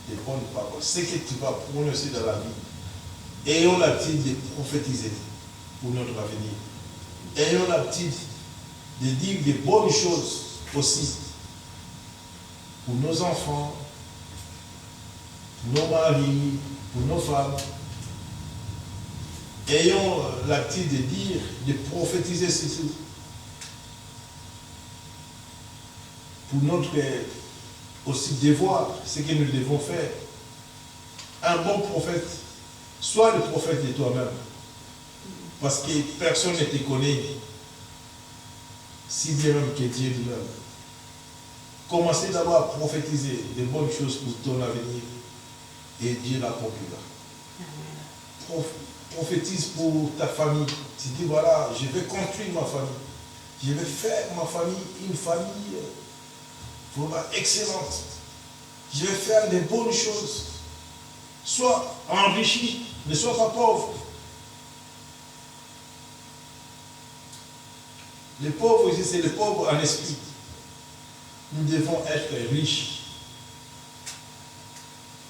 des bonnes paroles, ce que tu vas prononcer dans la vie, ayons l'habitude de prophétiser pour notre avenir. Ayons l'habitude de dire des bonnes choses aussi pour nos enfants, pour nos maris, pour nos femmes. Ayons l'habitude de dire, de prophétiser ceci. Pour notre aussi devoir, ce que nous devons faire. Un bon prophète, sois le prophète de toi-même. Parce que personne ne te connaît, si bien même que Dieu lui-même. Commencez d'abord à prophétiser de bonnes choses pour ton avenir et Dieu l'accomplira. Prophétise pour ta famille. Tu dis voilà, je vais construire ma famille. Je vais faire ma famille une famille vraiment excellente. Je vais faire des bonnes choses. Sois enrichi, ne sois pas pauvre. Les pauvres ici, c'est les pauvres en esprit. Nous devons être riches.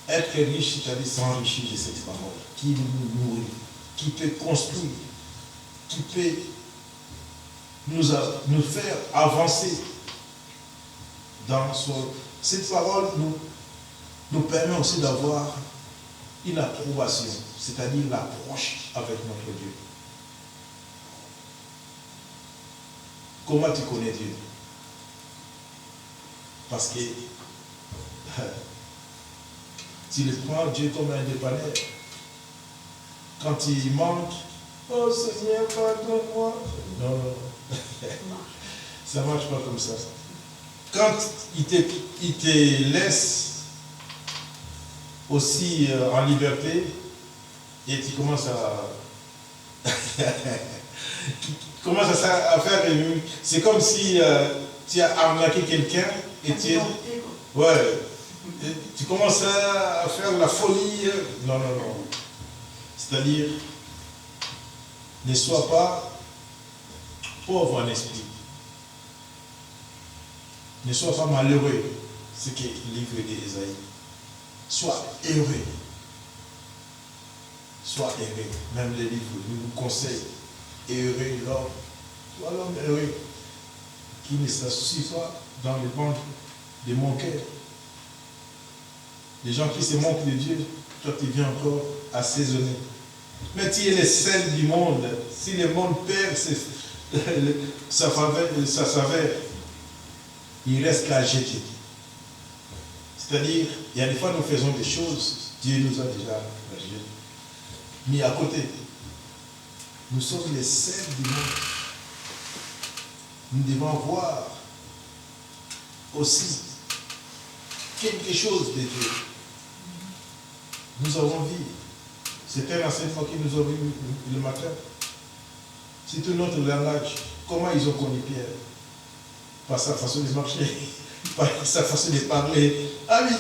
Être riche, c'est-à-dire s'enrichir de cette parole qui nous nourrit, qui peut construire, qui peut nous faire avancer dans son... Cette parole nous permet aussi d'avoir une approbation, c'est-à-dire l'approche avec notre Dieu. Comment tu connais Dieu? Parce que tu le prends Dieu comme un dépanneur. Quand il manque, oh Seigneur, pardonne-moi. Non, ça ne marche pas comme ça. Quand il te laisse aussi en liberté et tu commences à à faire c'est comme si tu as arnaqué quelqu'un et tu commences à faire la folie. Non. C'est-à-dire, ne sois pas pauvre en esprit. Ne sois pas malheureux, ce que le livre d'Ésaïe. Sois heureux. soit heureux. Même les livres nous conseillent. Heureux l'homme, soit l'homme heureux, qui ne s'associe pas dans les bandes de mon cœur. Les gens qui se moquent de Dieu, toi tu viens encore assaisonner. Mais tu es le sel du monde. Si le monde perd sa saveur, il reste qu'à jeter. C'est-à-dire, il y a des fois nous faisons des choses, Dieu nous a déjà mis à côté. Nous sommes les sels du monde. Nous devons voir aussi quelque chose de Dieu. Nous avons vu. C'était un enseignement qui nous a vu le matin. C'est tout notre langage. Comment ils ont connu Pierre? Par sa façon de marcher, par sa façon de parler. Ah oui,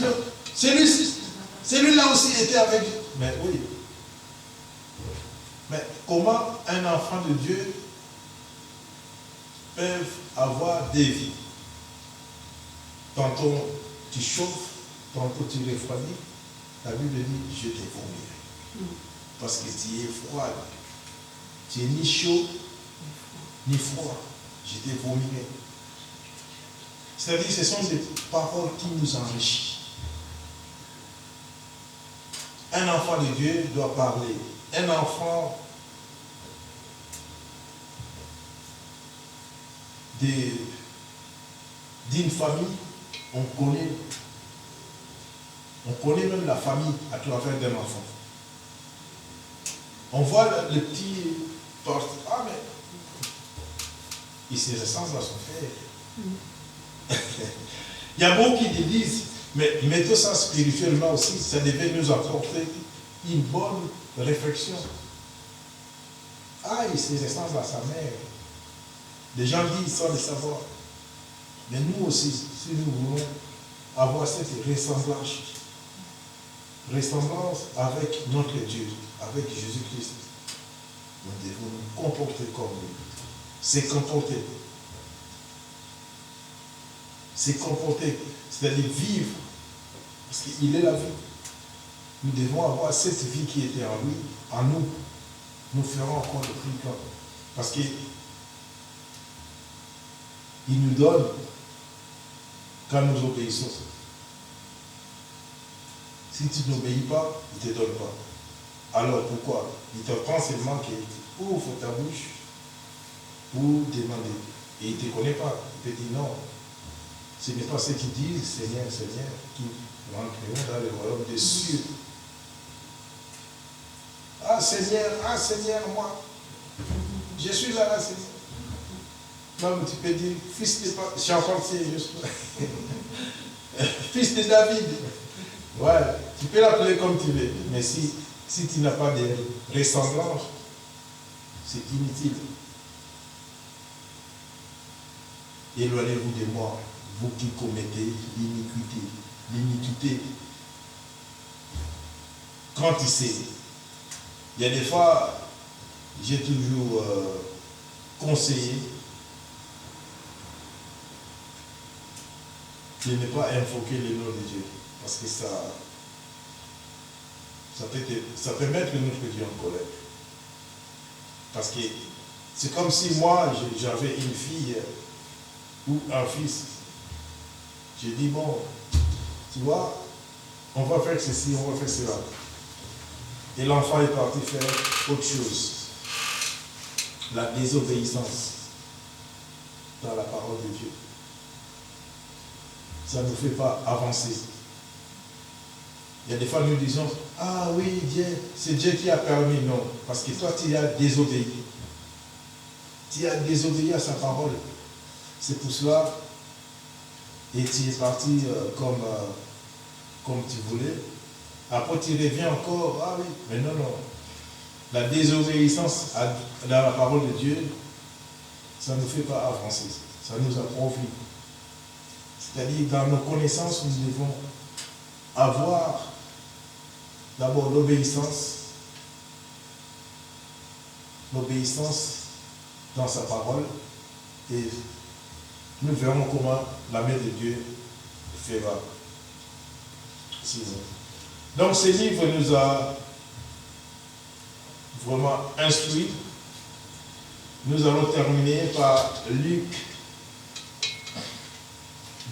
celui-là aussi était avec Dieu. Mais oui. Mais comment un enfant de Dieu peut avoir des vies? Tantôt tu chauffes, tantôt tu refroidis. La Bible dit, je te vomirai. Parce que tu es froid. Tu es ni chaud, ni froid. Je te vomirai. C'est-à-dire, ce sont des paroles qui nous enrichissent. Un enfant de Dieu doit parler. Un enfant d'une famille, on connaît même la famille à travers d'un enfant. On voit le petit porte. Ah, mais il se ressemble à son frère. Il y a beaucoup qui disent, mais mettons ça spirituellement aussi, ça devait nous apporter une bonne réflexion. Ah, il se ressemble à sa mère. Les gens disent sans le savoir. Mais nous aussi, si nous voulons avoir cette ressemblance avec notre Dieu, avec Jésus-Christ, nous devons nous comporter comme lui. C'est comporter. C'est comporter, c'est-à-dire vivre, parce qu'il est la vie. Nous devons avoir cette vie qui était en lui, en nous. Nous ferons encore le plus grand. Parce qu'il nous donne quand nous obéissons. Si tu n'obéis pas, il ne te donne pas. Alors pourquoi? Il te prend seulement qu'il ouvre ta bouche pour demander. Et il ne te connaît pas. Il te dit non. Ce n'est pas ceux qui disent Seigneur, Seigneur, qui rentreront dans le royaume des cieux. Ah Seigneur, moi, je suis là, Seigneur. Non, tu peux dire, fils de charpentier, fils de David. Ouais, tu peux l'appeler comme tu veux, mais si tu n'as pas de ressemblance, c'est inutile. Éloignez-vous de moi, vous qui commettez l'iniquité. Quand tu sais, il y a des fois, j'ai toujours conseillé de ne pas invoquer le nom de Dieu, parce que ça peut mettre notre Dieu en colère. Parce que c'est comme si moi, j'avais une fille ou un fils. J'ai dit, bon, tu vois, on va faire ceci, on va faire cela. Et l'enfant est parti faire autre chose. La désobéissance dans la parole de Dieu. Ça ne nous fait pas avancer. Il y a des fois nous disons, ah oui, Dieu, c'est Dieu qui a permis. Non, parce que toi tu as désobéi. Tu as désobéi à sa parole. C'est pour cela, et tu es parti comme tu voulais. Après tu reviens encore, ah oui, mais non. La désobéissance dans la parole de Dieu, ça ne nous fait pas avancer. Ça nous appauvrit. C'est-à-dire, dans nos connaissances, nous devons avoir d'abord l'obéissance dans sa parole, et nous verrons comment la main de Dieu fera. Donc ce livre nous a vraiment instruit. Nous allons terminer par Luc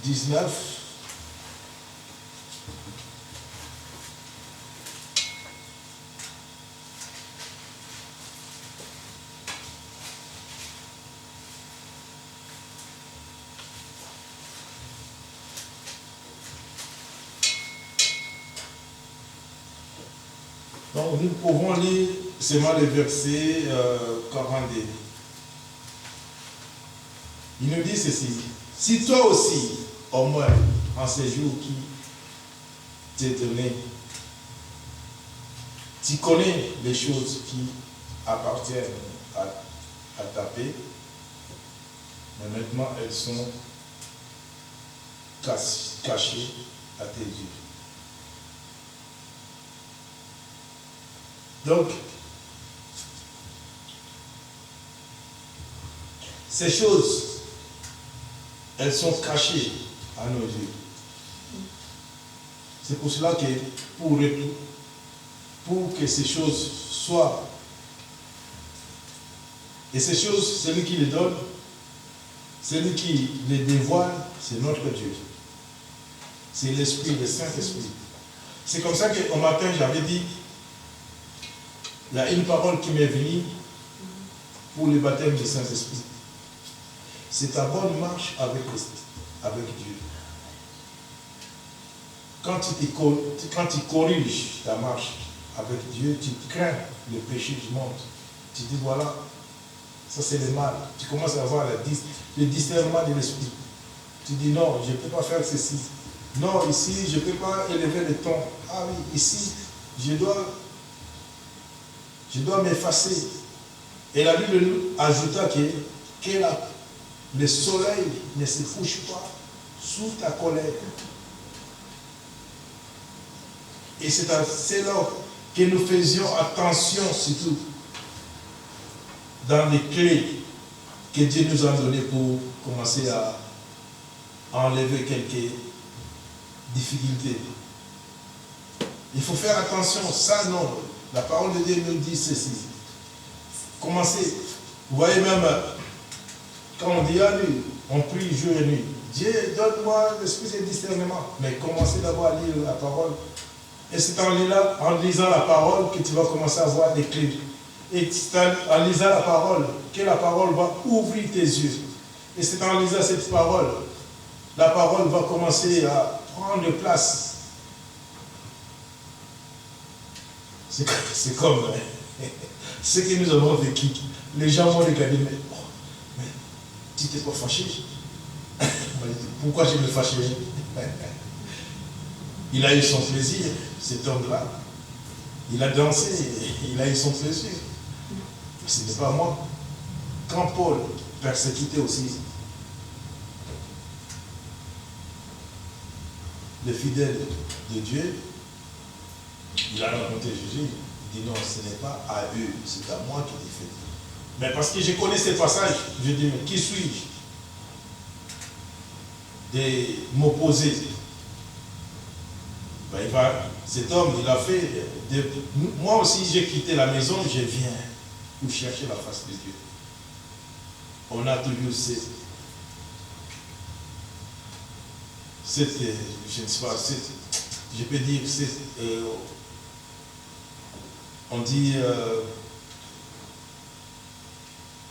19. Donc nous pouvons lire seulement le verset 42. Il nous dit ceci: si toi aussi, au moins en ces jours qui t'est donné, tu connais les choses qui appartiennent à ta paix, mais maintenant elles sont cachées à tes yeux. Donc, ces choses, elles sont cachées à nos yeux. C'est pour cela que pour que ces choses soient, et ces choses, celui qui les donne, celui qui les dévoile, c'est notre Dieu. C'est l'Esprit, le Saint-Esprit. C'est comme ça qu'au matin, j'avais dit, il y a une parole qui m'est venue pour le baptême du Saint-Esprit. C'est ta bonne marche avec Dieu. Quand tu corriges ta marche avec Dieu, tu crains le péché du monde. Tu dis voilà, ça c'est le mal. Tu commences à avoir le discernement de l'esprit. Tu dis non, je ne peux pas faire ceci. Non, ici, je ne peux pas élever le ton. Ah oui, ici, je dois m'effacer. Et la Bible nous ajouta que le soleil ne se couche pas sous ta colère. Et c'est là que nous faisions attention, surtout dans les clés que Dieu nous a données pour commencer à enlever quelques difficultés. Il faut faire attention, ça non. La parole de Dieu nous dit ceci. Commencez. Vous voyez même, quand on dit à lui, on prie jour et nuit. Dieu, donne-moi l'esprit de discernement. Mais commencez d'abord à lire la parole. Et c'est en lisant la parole que tu vas commencer à voir des clés. Et c'est en lisant la parole que la parole va ouvrir tes yeux. Et c'est en lisant cette parole, la parole va commencer à prendre place. C'est comme ce que nous avons vécu. Les gens vont regarder, mais tu t'es pas fâché. Pourquoi je me fâchais? Il a eu son plaisir, cet homme-là. Il a dansé, il a eu son plaisir. Mais ce n'est pas moi. Quand Paul persécutait aussi les fidèles de Dieu, il a rencontré Jésus. Il dit non, ce n'est pas à eux, c'est à moi qui l'ai fait. Mais parce que je connais ces passages, je dis mais qui suis-je de m'opposer? Ben, cet homme, il a fait. Moi aussi, j'ai quitté la maison, je viens pour chercher la face de Dieu. On a toujours cette je ne sais pas, je peux dire, on dit,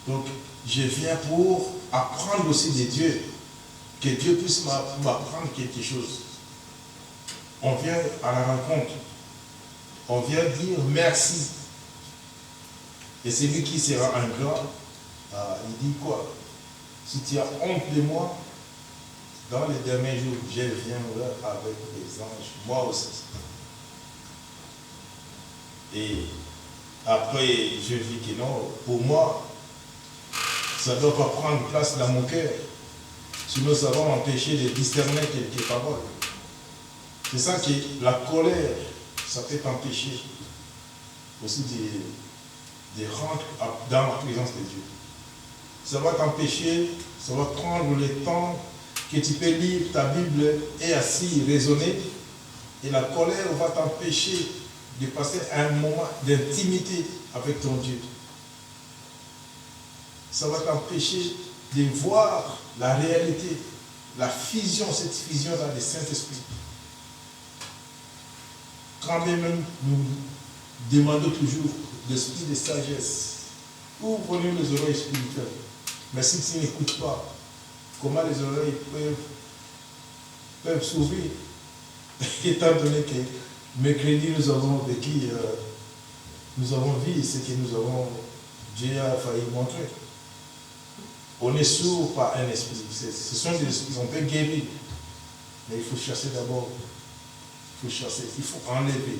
donc, je viens pour apprendre aussi de Dieu, que Dieu puisse m'apprendre quelque chose. On vient à la rencontre, on vient dire merci. Et celui qui sera ingrat, il dit quoi? Si tu as honte de moi, dans les derniers jours, je viendrai avec les anges, moi aussi. Et après, je dis que non, pour moi, ça ne doit pas prendre place dans mon cœur. Sinon, ça va m'empêcher de discerner quelques paroles. C'est ça que la colère, ça peut t'empêcher aussi de rentrer dans la présence de Dieu. Ça va t'empêcher, ça va prendre le temps que tu peux lire ta Bible et assis, raisonner. Et la colère va t'empêcher de passer un moment d'intimité avec ton Dieu. Ça va t'empêcher de voir la réalité, la fusion, cette fusion dans le Saint-Esprit. Quand même nous demandons toujours l'esprit de sagesse. Ouvre-nous les oreilles spirituelles. Mais si tu n'écoutes pas, comment les oreilles peuvent s'ouvrir? Étant donné que mercredi nous avons vécu, nous avons vu ce que Dieu a failli montrer. On est sourd par un esprit. Ce sont des esprits, on peut guérir. Mais il faut chasser d'abord. Il faut chasser, il faut enlever.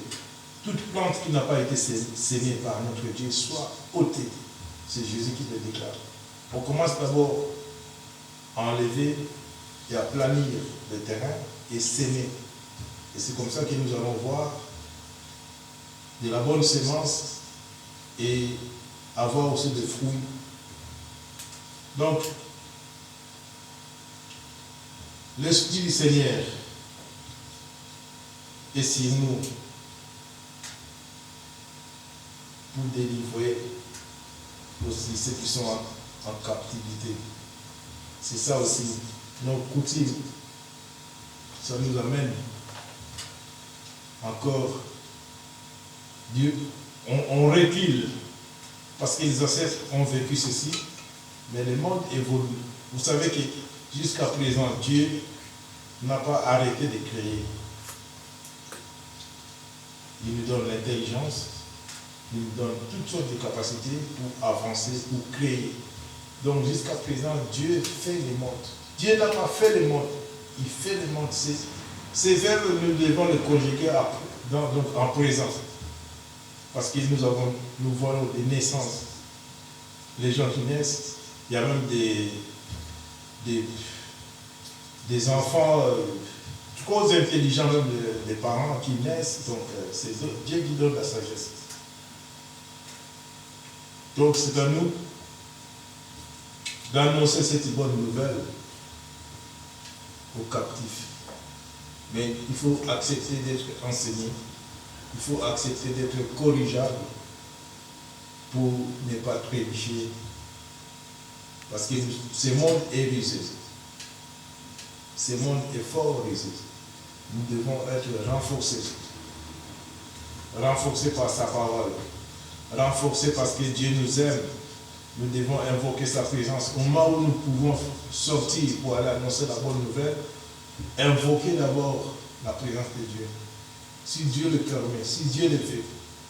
Toute plante qui n'a pas été sémée par notre Dieu soit ôtée. C'est Jésus qui le déclare. On commence d'abord à enlever et à planir le terrain et s'aimer. Et c'est comme ça que nous allons voir de la bonne sémence et avoir aussi des fruits. Donc, l'Esprit du Seigneur est sur nous pour délivrer aussi ceux qui sont en captivité. C'est ça aussi, nos coutumes. Ça nous amène encore, Dieu, on recule, parce que les ancêtres ont vécu ceci, mais le monde évolue. Vous savez que jusqu'à présent, Dieu n'a pas arrêté de créer. Il nous donne l'intelligence, il nous donne toutes sortes de capacités pour avancer, pour créer. Donc jusqu'à présent, Dieu fait le monde. Dieu n'a pas fait le monde, il fait le monde. Ces verbes, nous devons les conjuguer en présent. Parce que nous voyons des naissances. Les gens qui naissent, il y a même des enfants trop intelligents, même des parents qui naissent. Donc c'est Dieu qui donne la sagesse. Donc c'est à nous d'annoncer cette bonne nouvelle aux captifs. Mais il faut accepter d'être enseigné. Il faut accepter d'être corrigeable pour ne pas trébucher. Parce que ce monde est rusé. Ce monde est fort rusé. Nous devons être renforcés. Renforcés par sa parole. Renforcés parce que Dieu nous aime. Nous devons invoquer sa présence. Au moment où nous pouvons sortir pour aller annoncer la bonne nouvelle, invoquer d'abord la présence de Dieu. Si Dieu le permet, si Dieu le fait.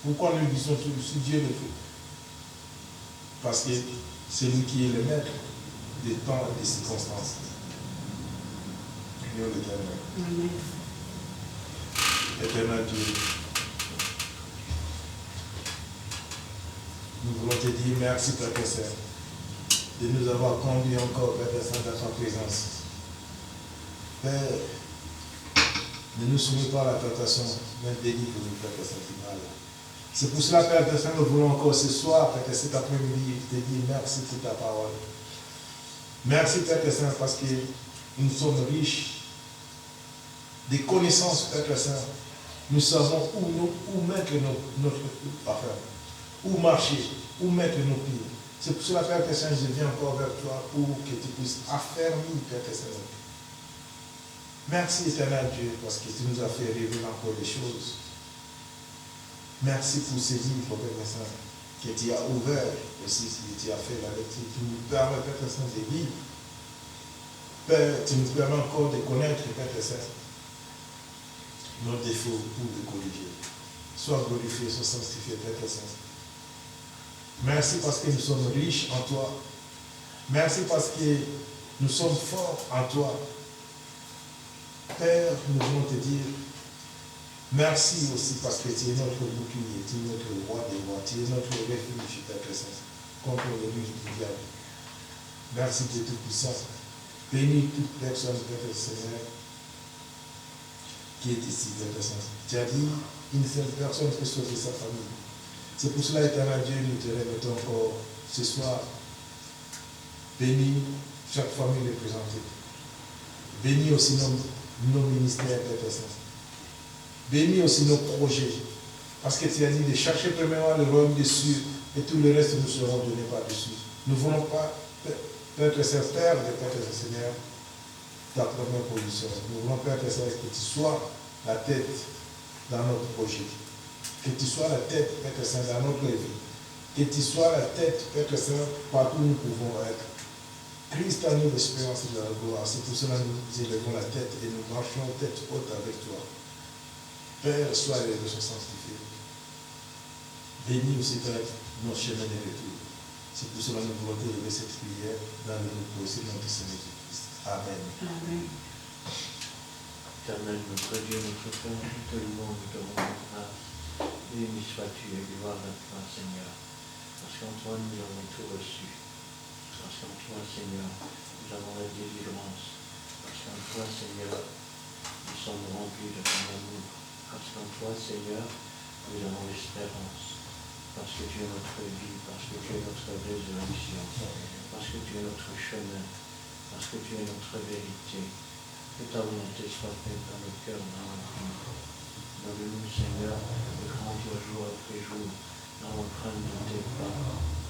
Pourquoi nous disons tout si Dieu le fait? Parce que c'est lui qui est le maître des temps et des circonstances. Prions l'Éternel. Éternel Dieu, nous voulons te dire merci, Père Saint, de nous avoir conduits encore, Père Saint, dans ta présence. Père, ne nous soumets pas à la tentation, mais délivre-nous, Père Saint. C'est pour cela, Père Saint, nous voulons encore ce soir, Père, cet après-midi, te dire merci pour ta parole. Merci, Père Saint, parce que nous sommes riches des connaissances, Père Saint. Nous savons où mettre notre affaire, où marcher, où mettre nos pieds. C'est pour cela, Père Saint, je viens encore vers toi pour que tu puisses affermir, Père Saint. Merci, éternel Dieu, parce que tu nous as fait rêver encore des choses. Merci pour ces livres, Père Saint, que tu as ouvert aussi, que tu as fait la lecture. Tu nous permets, Père Saint, de lire. Père, tu nous permets encore de connaître, Père Saint, nos défauts pour les corriger. Sois glorifié, sois sanctifié, Père Saint. Merci parce que nous sommes riches en toi. Merci parce que nous sommes forts en toi. Père, nous voulons te dire merci aussi parce que tu es notre bouclier, tu es notre roi des rois, tu es notre refuge, Père Saint, contre le ruse du diable. Merci de tout puissant. Bénis toute personne, Père Seigneur, qui est ici, Père Saint. Tu as dit une seule personne peut sauver sa famille. C'est pour cela, éternel Dieu, nous te remettons encore ce soir. Bénis chaque famille représentée. Bénis aussi nos ministères, Père Saint. Bénis aussi nos projets. Parce que tu as dit de chercher premièrement le royaume des cieux et tout le reste nous sera donné par-dessus. Nous ne voulons pas, Père et Seigneur, Père de Père et Seigneur, ta première position. Nous voulons, Père et Seigneur, que tu sois la tête dans notre projet. Que tu sois la tête, Père et Seigneur, dans notre vie. Que tu sois la tête, Père et Seigneur, partout où nous pouvons être. Christ a nous l'espérance de la gloire. C'est pour cela que nous élevons la tête et nous marchons tête haute avec toi. Père, sois élevé sur sanctifié. Bénis aussi, Père, nos chemins de retour. C'est pour cela que nous voulons élever cette prière dans le nom de notre Seigneur Jésus-Christ. Amen. Amen. Éternel, notre Dieu, notre Père, tout le monde te rend grâce. Béni sois-tu et gloire à toi, Seigneur. Parce qu'en toi, nous avons tout reçu. Parce qu'en toi, Seigneur, nous avons la délivrance. Parce qu'en toi, Seigneur, nous sommes remplis de ton amour. Parce qu'en toi, Seigneur, nous avons l'espérance. Parce que tu es notre vie, parce que tu es notre résurrection, parce que tu es notre chemin, parce que tu es notre vérité. Que ta volonté soit faite dans nos cœurs, dans notre vie. Donne-nous, Seigneur, de grandir jour après jour dans l'empreinte de tes pas,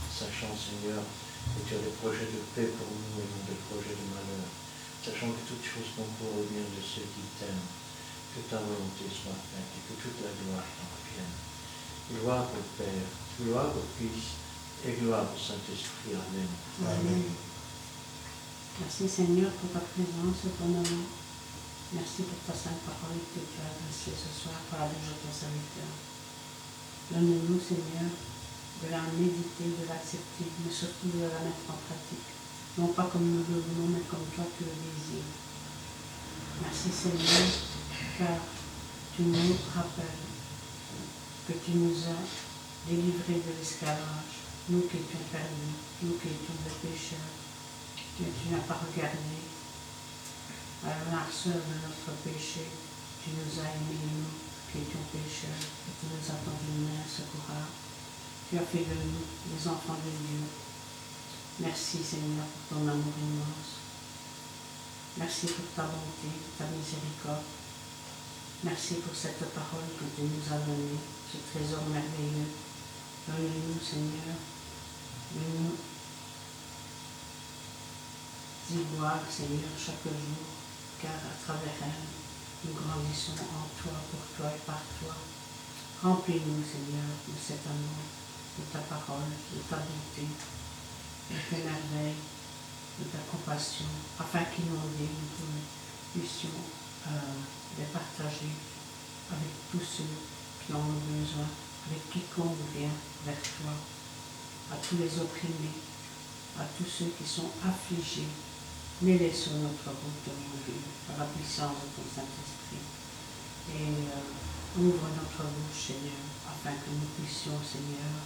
sachant, Seigneur, que tu as des projets de paix pour nous et non des projets de malheur, sachant que toutes choses concourent au bien de ceux qui t'aiment. Que ta volonté soit faite et que toute la gloire t'en revienne. Gloire au Père, gloire au Fils et gloire au Saint-Esprit. Amen. Amen. Merci Seigneur pour ta présence et ton amour. Merci pour ta sainte parole que tu as adressée ce soir par la bouche de ton serviteur. Donne-nous, Seigneur, de la méditer, de l'accepter, mais surtout de la mettre en pratique. Non pas comme nous le voulons, mais comme toi tu le désires. Merci Seigneur, car tu nous rappelles que tu nous as délivrés de l'esclavage, nous qui étions perdus, nous qui étions des pécheurs, mais tu n'as pas regardé à la noirceur de notre péché, tu nous as aimés, nous qui étions pécheurs, et tu nous as tendu une main secourable. Tu as fait de nous des enfants de Dieu. Merci Seigneur pour ton amour immense. Merci pour ta bonté, ta miséricorde. Merci pour cette parole que tu nous as donnée, ce trésor merveilleux. Donne-nous, Seigneur, de nous y voir, Seigneur, chaque jour, car à travers elle, nous grandissons en toi, pour toi et par toi. Remplis-nous, Seigneur, de cet amour, de ta parole, de ta bonté, de tes merveilles, de ta compassion, afin qu'inondés, nous puissions les partager avec tous ceux qui en ont besoin, avec quiconque vient vers toi, à tous les opprimés, à tous ceux qui sont affligés. Mets-les sur notre route de mon Dieu, par la puissance de ton Saint-Esprit. Et ouvre notre bouche, Seigneur, afin que nous puissions, Seigneur,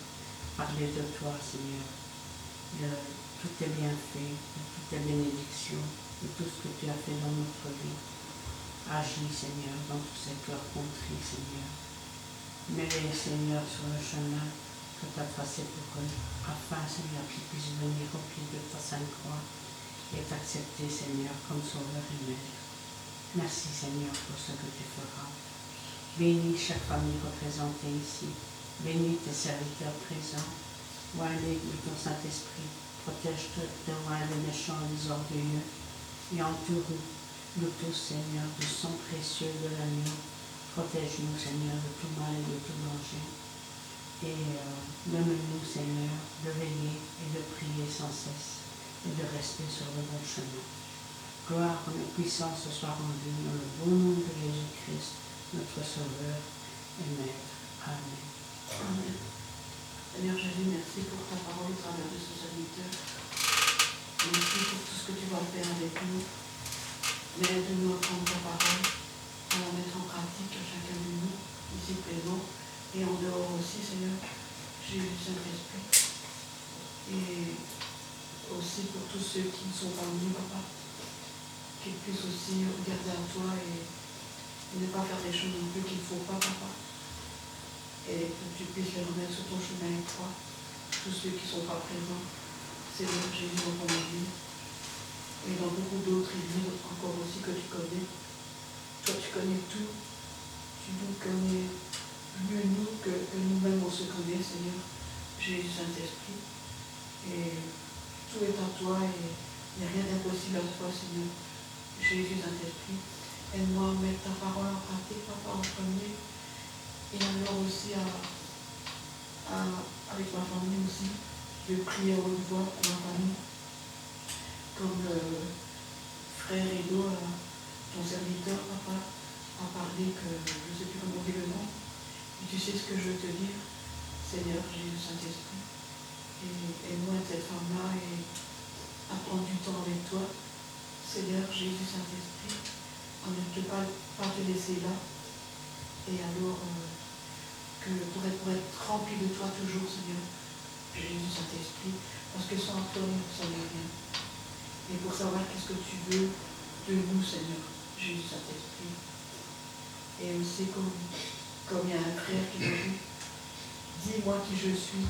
parler de toi, Seigneur, de tous tes bienfaits, de toutes tes bénédictions, de tout ce que tu as fait dans notre vie. Agis, Seigneur, dans tous ces cœurs contrits, Seigneur. Mets-les, Seigneur, sur le chemin que tu as tracé pour eux, afin, Seigneur, qu'ils puissent venir au pied de ta sainte croix et t'accepter, Seigneur, comme sauveur et maître. Merci, Seigneur, pour ce que tu feras. Bénis chaque famille représentée ici. Bénis tes serviteurs présents. Oins-les de ton Saint-Esprit. Protège-les des méchants et des orgueilleux. Et entoure-nous tous, Seigneur, du sang précieux de l'agneau. Protège-nous, Seigneur, de tout mal et de tout danger. Et donne-nous, Seigneur, de veiller et de prier sans cesse et de rester sur le bon chemin. Gloire et puissance soit rendue dans le beau nom de Jésus-Christ, notre Sauveur et Maître. Amen. Amen. Seigneur Jésus, merci pour ta parole au travers de ce serviteur. Merci pour tout ce que tu vas faire avec nous. Mais aide-nous à prendre ta parole, à la mettre en pratique à chacun de nous, ici présents, et en dehors aussi, Seigneur, Jésus Saint-Esprit. Et aussi pour tous ceux qui ne sont pas venus, Papa, qu'ils puissent aussi regarder à toi et ne pas faire des choses non plus qu'il ne faut pas, Papa. Et que tu puisses les remettre sur ton chemin avec toi. Tous ceux qui ne sont pas présents, Seigneur Jésus, dans ton église. Et dans beaucoup d'autres églises encore aussi que tu connais. Toi, tu connais tout. Tu nous connais mieux nous que nous-mêmes on se connaît, Seigneur. Jésus Saint-Esprit. Et tout est en toi et il n'y a rien d'impossible à toi, Seigneur. Jésus Saint-Esprit. Aide-moi à mettre ta parole en pratique, papa, en premier. Et alors aussi avec ma famille aussi, je vais prier à haute voix pour ma famille. Comme frère Edo, ton serviteur, papa, a parlé que je ne sais plus comment dire le nom. Et tu sais ce que je veux te dire, Seigneur Jésus Saint-Esprit. Et moi, cette femme-là, et à prendre du temps avec toi, Seigneur Jésus Saint-Esprit, on ne peut pas te laisser là. Et alors, pour être rempli de toi toujours, Seigneur Jésus Saint-Esprit, parce que sans toi, nous ne sommes rien. Et pour savoir qu'est-ce que tu veux de nous, Seigneur Jésus Saint-Esprit. Et aussi, comme il y a un frère qui m'a dit, dis-moi qui je suis.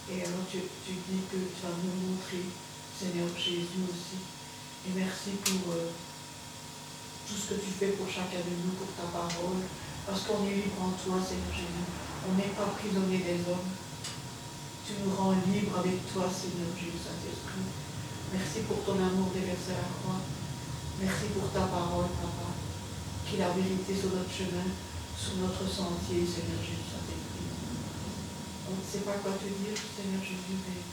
Et alors tu dis que tu vas nous montrer, Seigneur Jésus aussi. Et merci pour tout ce que tu fais pour chacun de nous, pour ta parole. Parce qu'on est libre en toi, Seigneur Jésus. On n'est pas prisonnier des hommes. Tu nous rends libres avec toi, Seigneur Jésus Saint-Esprit. Merci pour ton amour déversé à la croix. Merci pour ta parole, papa, qui est la vérité sur notre chemin, sur notre sentier, Seigneur Jésus Saint-Esprit. On ne sait pas quoi te dire, Seigneur Jésus, mais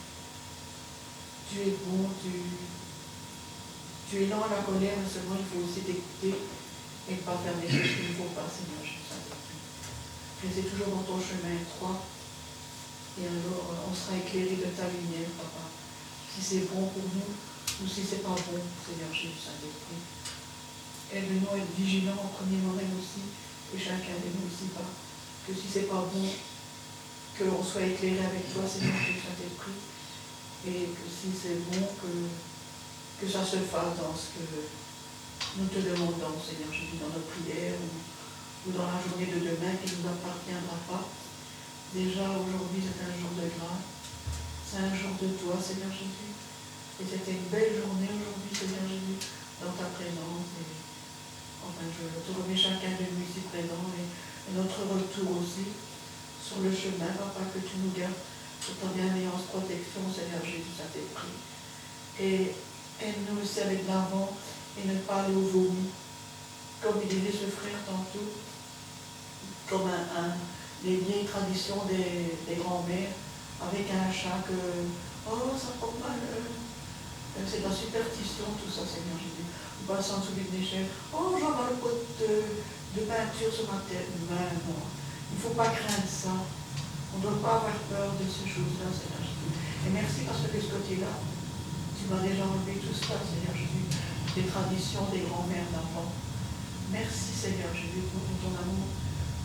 tu es bon, tu es lent à la colère, mais seulement il faut aussi t'écouter et ne pas faire des choses qu'il ne faut pas, Seigneur Jésus Saint-Esprit. Restez toujours dans ton chemin étroit, et alors on sera éclairé de ta lumière, papa. Si c'est bon pour nous, ou si c'est pas bon, Seigneur Jésus Saint-Esprit. Aide-nous à être vigilants en premier moment aussi, et chacun de nous aussi, pas. Que si c'est pas bon, que l'on soit éclairé avec toi, Seigneur Jésus Saint-Esprit, et que si c'est bon, que ça se fasse dans ce que nous te demandons, Seigneur Jésus, dans nos prières, ou dans la journée de demain qui ne nous appartiendra pas. Déjà, aujourd'hui, c'est un jour de grâce. C'est un jour de toi, Seigneur Jésus. Et c'était une belle journée aujourd'hui, Seigneur Jésus, dans ta présence. Et, enfin, je te remets chacun de nous ici présents et notre retour aussi sur le chemin, papa, que tu nous gardes sur ta bienveillance, protection, Seigneur Jésus Saint-Esprit. Et aide-nous aussi à aller de l'avant et ne pas aller au vomi. Comme il disait ce frère tantôt, comme les vieilles traditions des grands-mères, avec un chat que, oh, ça porte mal. C'est de la superstition, tout ça, Seigneur Jésus. Ou passant sous les déchets, oh, j'en ai le pot de peinture sur ma tête. Ben non, il ne faut pas craindre ça. On ne doit pas avoir peur de ces choses-là, Seigneur Jésus. Et merci parce que de ce côté-là, tu m'as déjà enlevé tout ça, Seigneur Jésus, des traditions des grands-mères d'avant. Merci, Seigneur Jésus, pour ton amour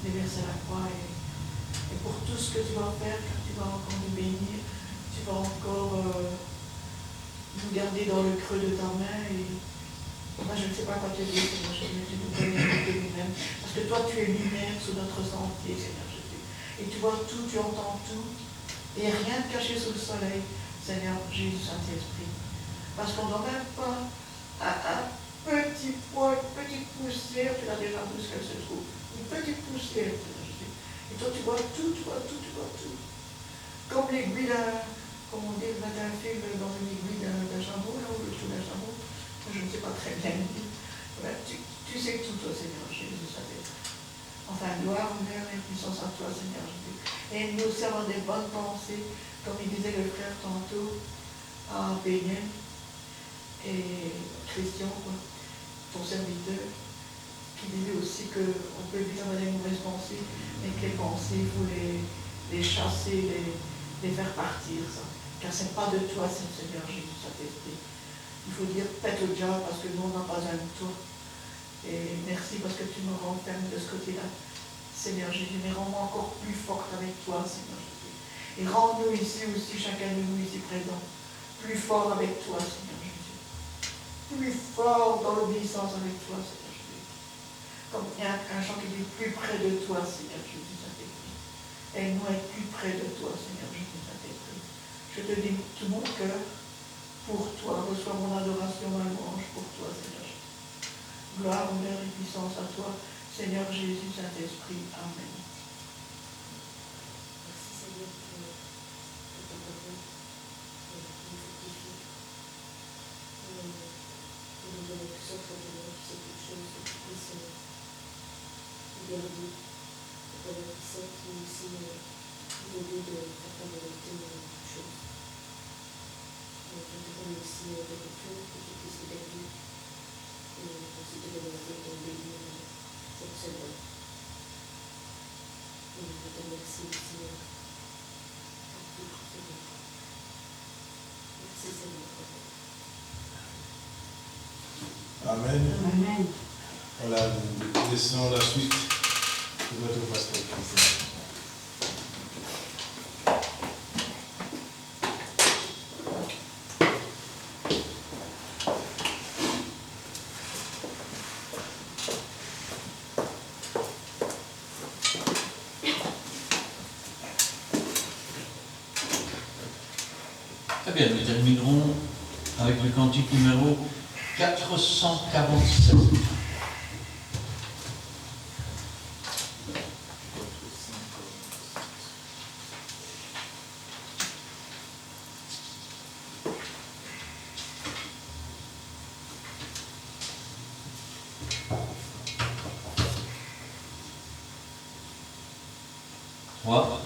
déversé à la croix et pour tout ce que tu vas faire, car tu vas encore nous bénir, tu vas encore nous garder dans le creux de ta main. Et moi, je ne sais pas quoi te dire, Seigneur Jésus, tu nous connais de nous-mêmes, parce que toi, tu es lumière sur notre sentier, Seigneur Jésus. Et tu vois tout, tu entends tout, et il n'y a rien de caché sous le soleil, Seigneur Jésus Saint-Esprit. Parce qu'on n'a même pas un petit poids, une petite poussière, tu l'as déjà vu ce qu'elle se trouve. Une petite poussière, Seigneur Jésus. Et toi, tu vois tout, tu vois tout, tu vois tout. Comme l'aiguille d'un, comme on dit, mettre un fil dans une aiguille d'un chameau, là, ou le trou d'un chameau. Je ne sais pas très bien dire. Ouais, tu sais tout, toi, Seigneur Jésus, Saint-Esprit. Enfin, gloire, honneur et puissance à toi, Seigneur Jésus. Et nous aussi avoir des bonnes pensées, comme il disait le frère tantôt, à Bénin et Christian, quoi, ton serviteur, qui disait aussi qu'on peut vivre dans les mauvaises pensées, mais que les pensées, il faut les chasser, les faire partir, ça. Car ce n'est pas de toi, Seigneur Jésus, Saint-Esprit. Il faut dire pète au diable parce que nous, on n'a pas un tour. Et merci parce que tu me renfermes de ce côté-là, Seigneur Jésus. Mais rends-moi encore plus forte avec toi, Seigneur Jésus. Et rends-nous ici aussi, chacun de nous ici présents, plus fort avec toi, Seigneur Jésus. Plus fort dans l'obéissance avec toi, Seigneur Jésus. Comme il y a un chant qui dit plus près de toi, Seigneur Jésus Saint-Esprit. Aide-nous à être plus près de toi, Seigneur Jésus Saint-Esprit. Je te dis tout mon cœur pour toi. Reçois mon adoration, ma louange pour toi, Seigneur Jésus. Gloire, honneur et puissance à toi, Seigneur Jésus Saint-Esprit. Amen. Merci Seigneur pour de ta volonté dans toute chose. Je te remercie de tout cœur que tu puisses bénir et aussi te demander de bénir cette semaine. Et je te remercie aussi pour tout, Seigneur. Merci Seigneur. Amen. Amen. Voilà, nous laissons la suite de notre pasteur. Très bien, nous terminerons avec le cantique numéro 447. Trois,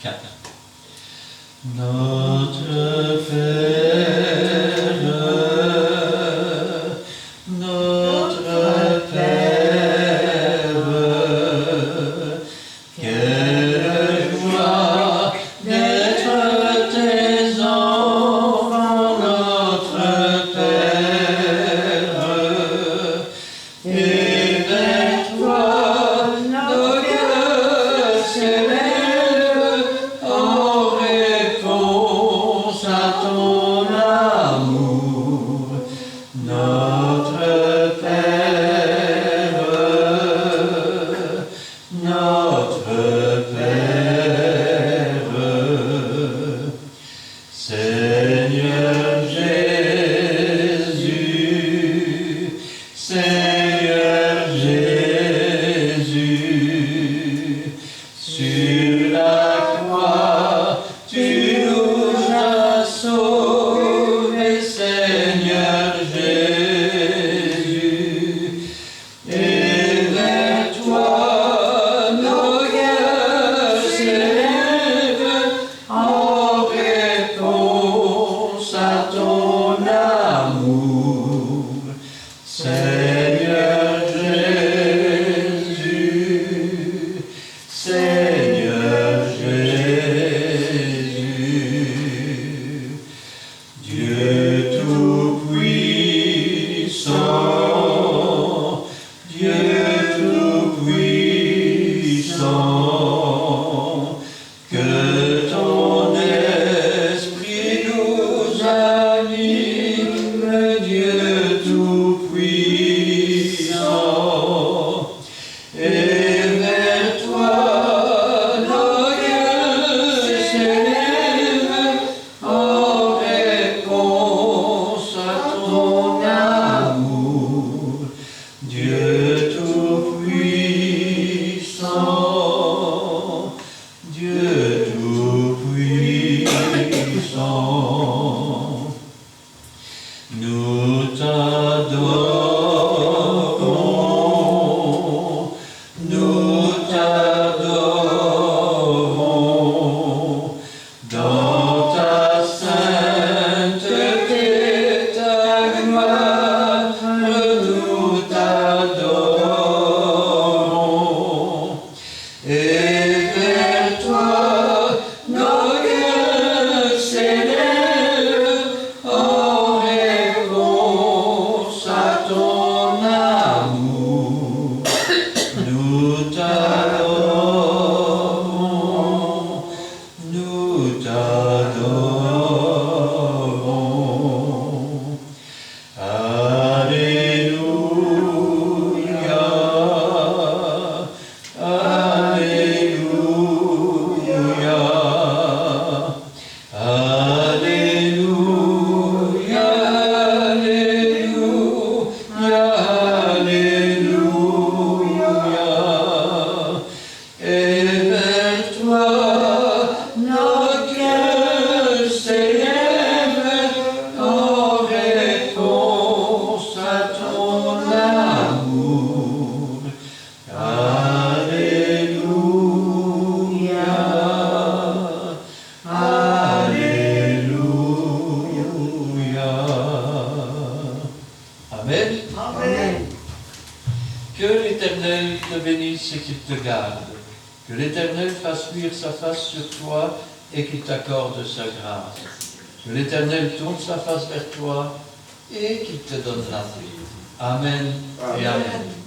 quatre. Notre Père, notre Père, quelle joie d'être tes enfants, notre Père, et vers toi nos cœurs s'élèvent en réponse à ton amour, notre Père, notre Père. Seigneur Jésus, Seigneur Jésus, sur la croix, tu nous as sauvés, Seigneur Jésus, et vers toi nos cœurs s'élèvent en réponse à ton te garde. Que l'Éternel fasse luire sa face sur toi et qu'il t'accorde sa grâce. Que l'Éternel tourne sa face vers toi et qu'il te donne la paix. Amen et amen.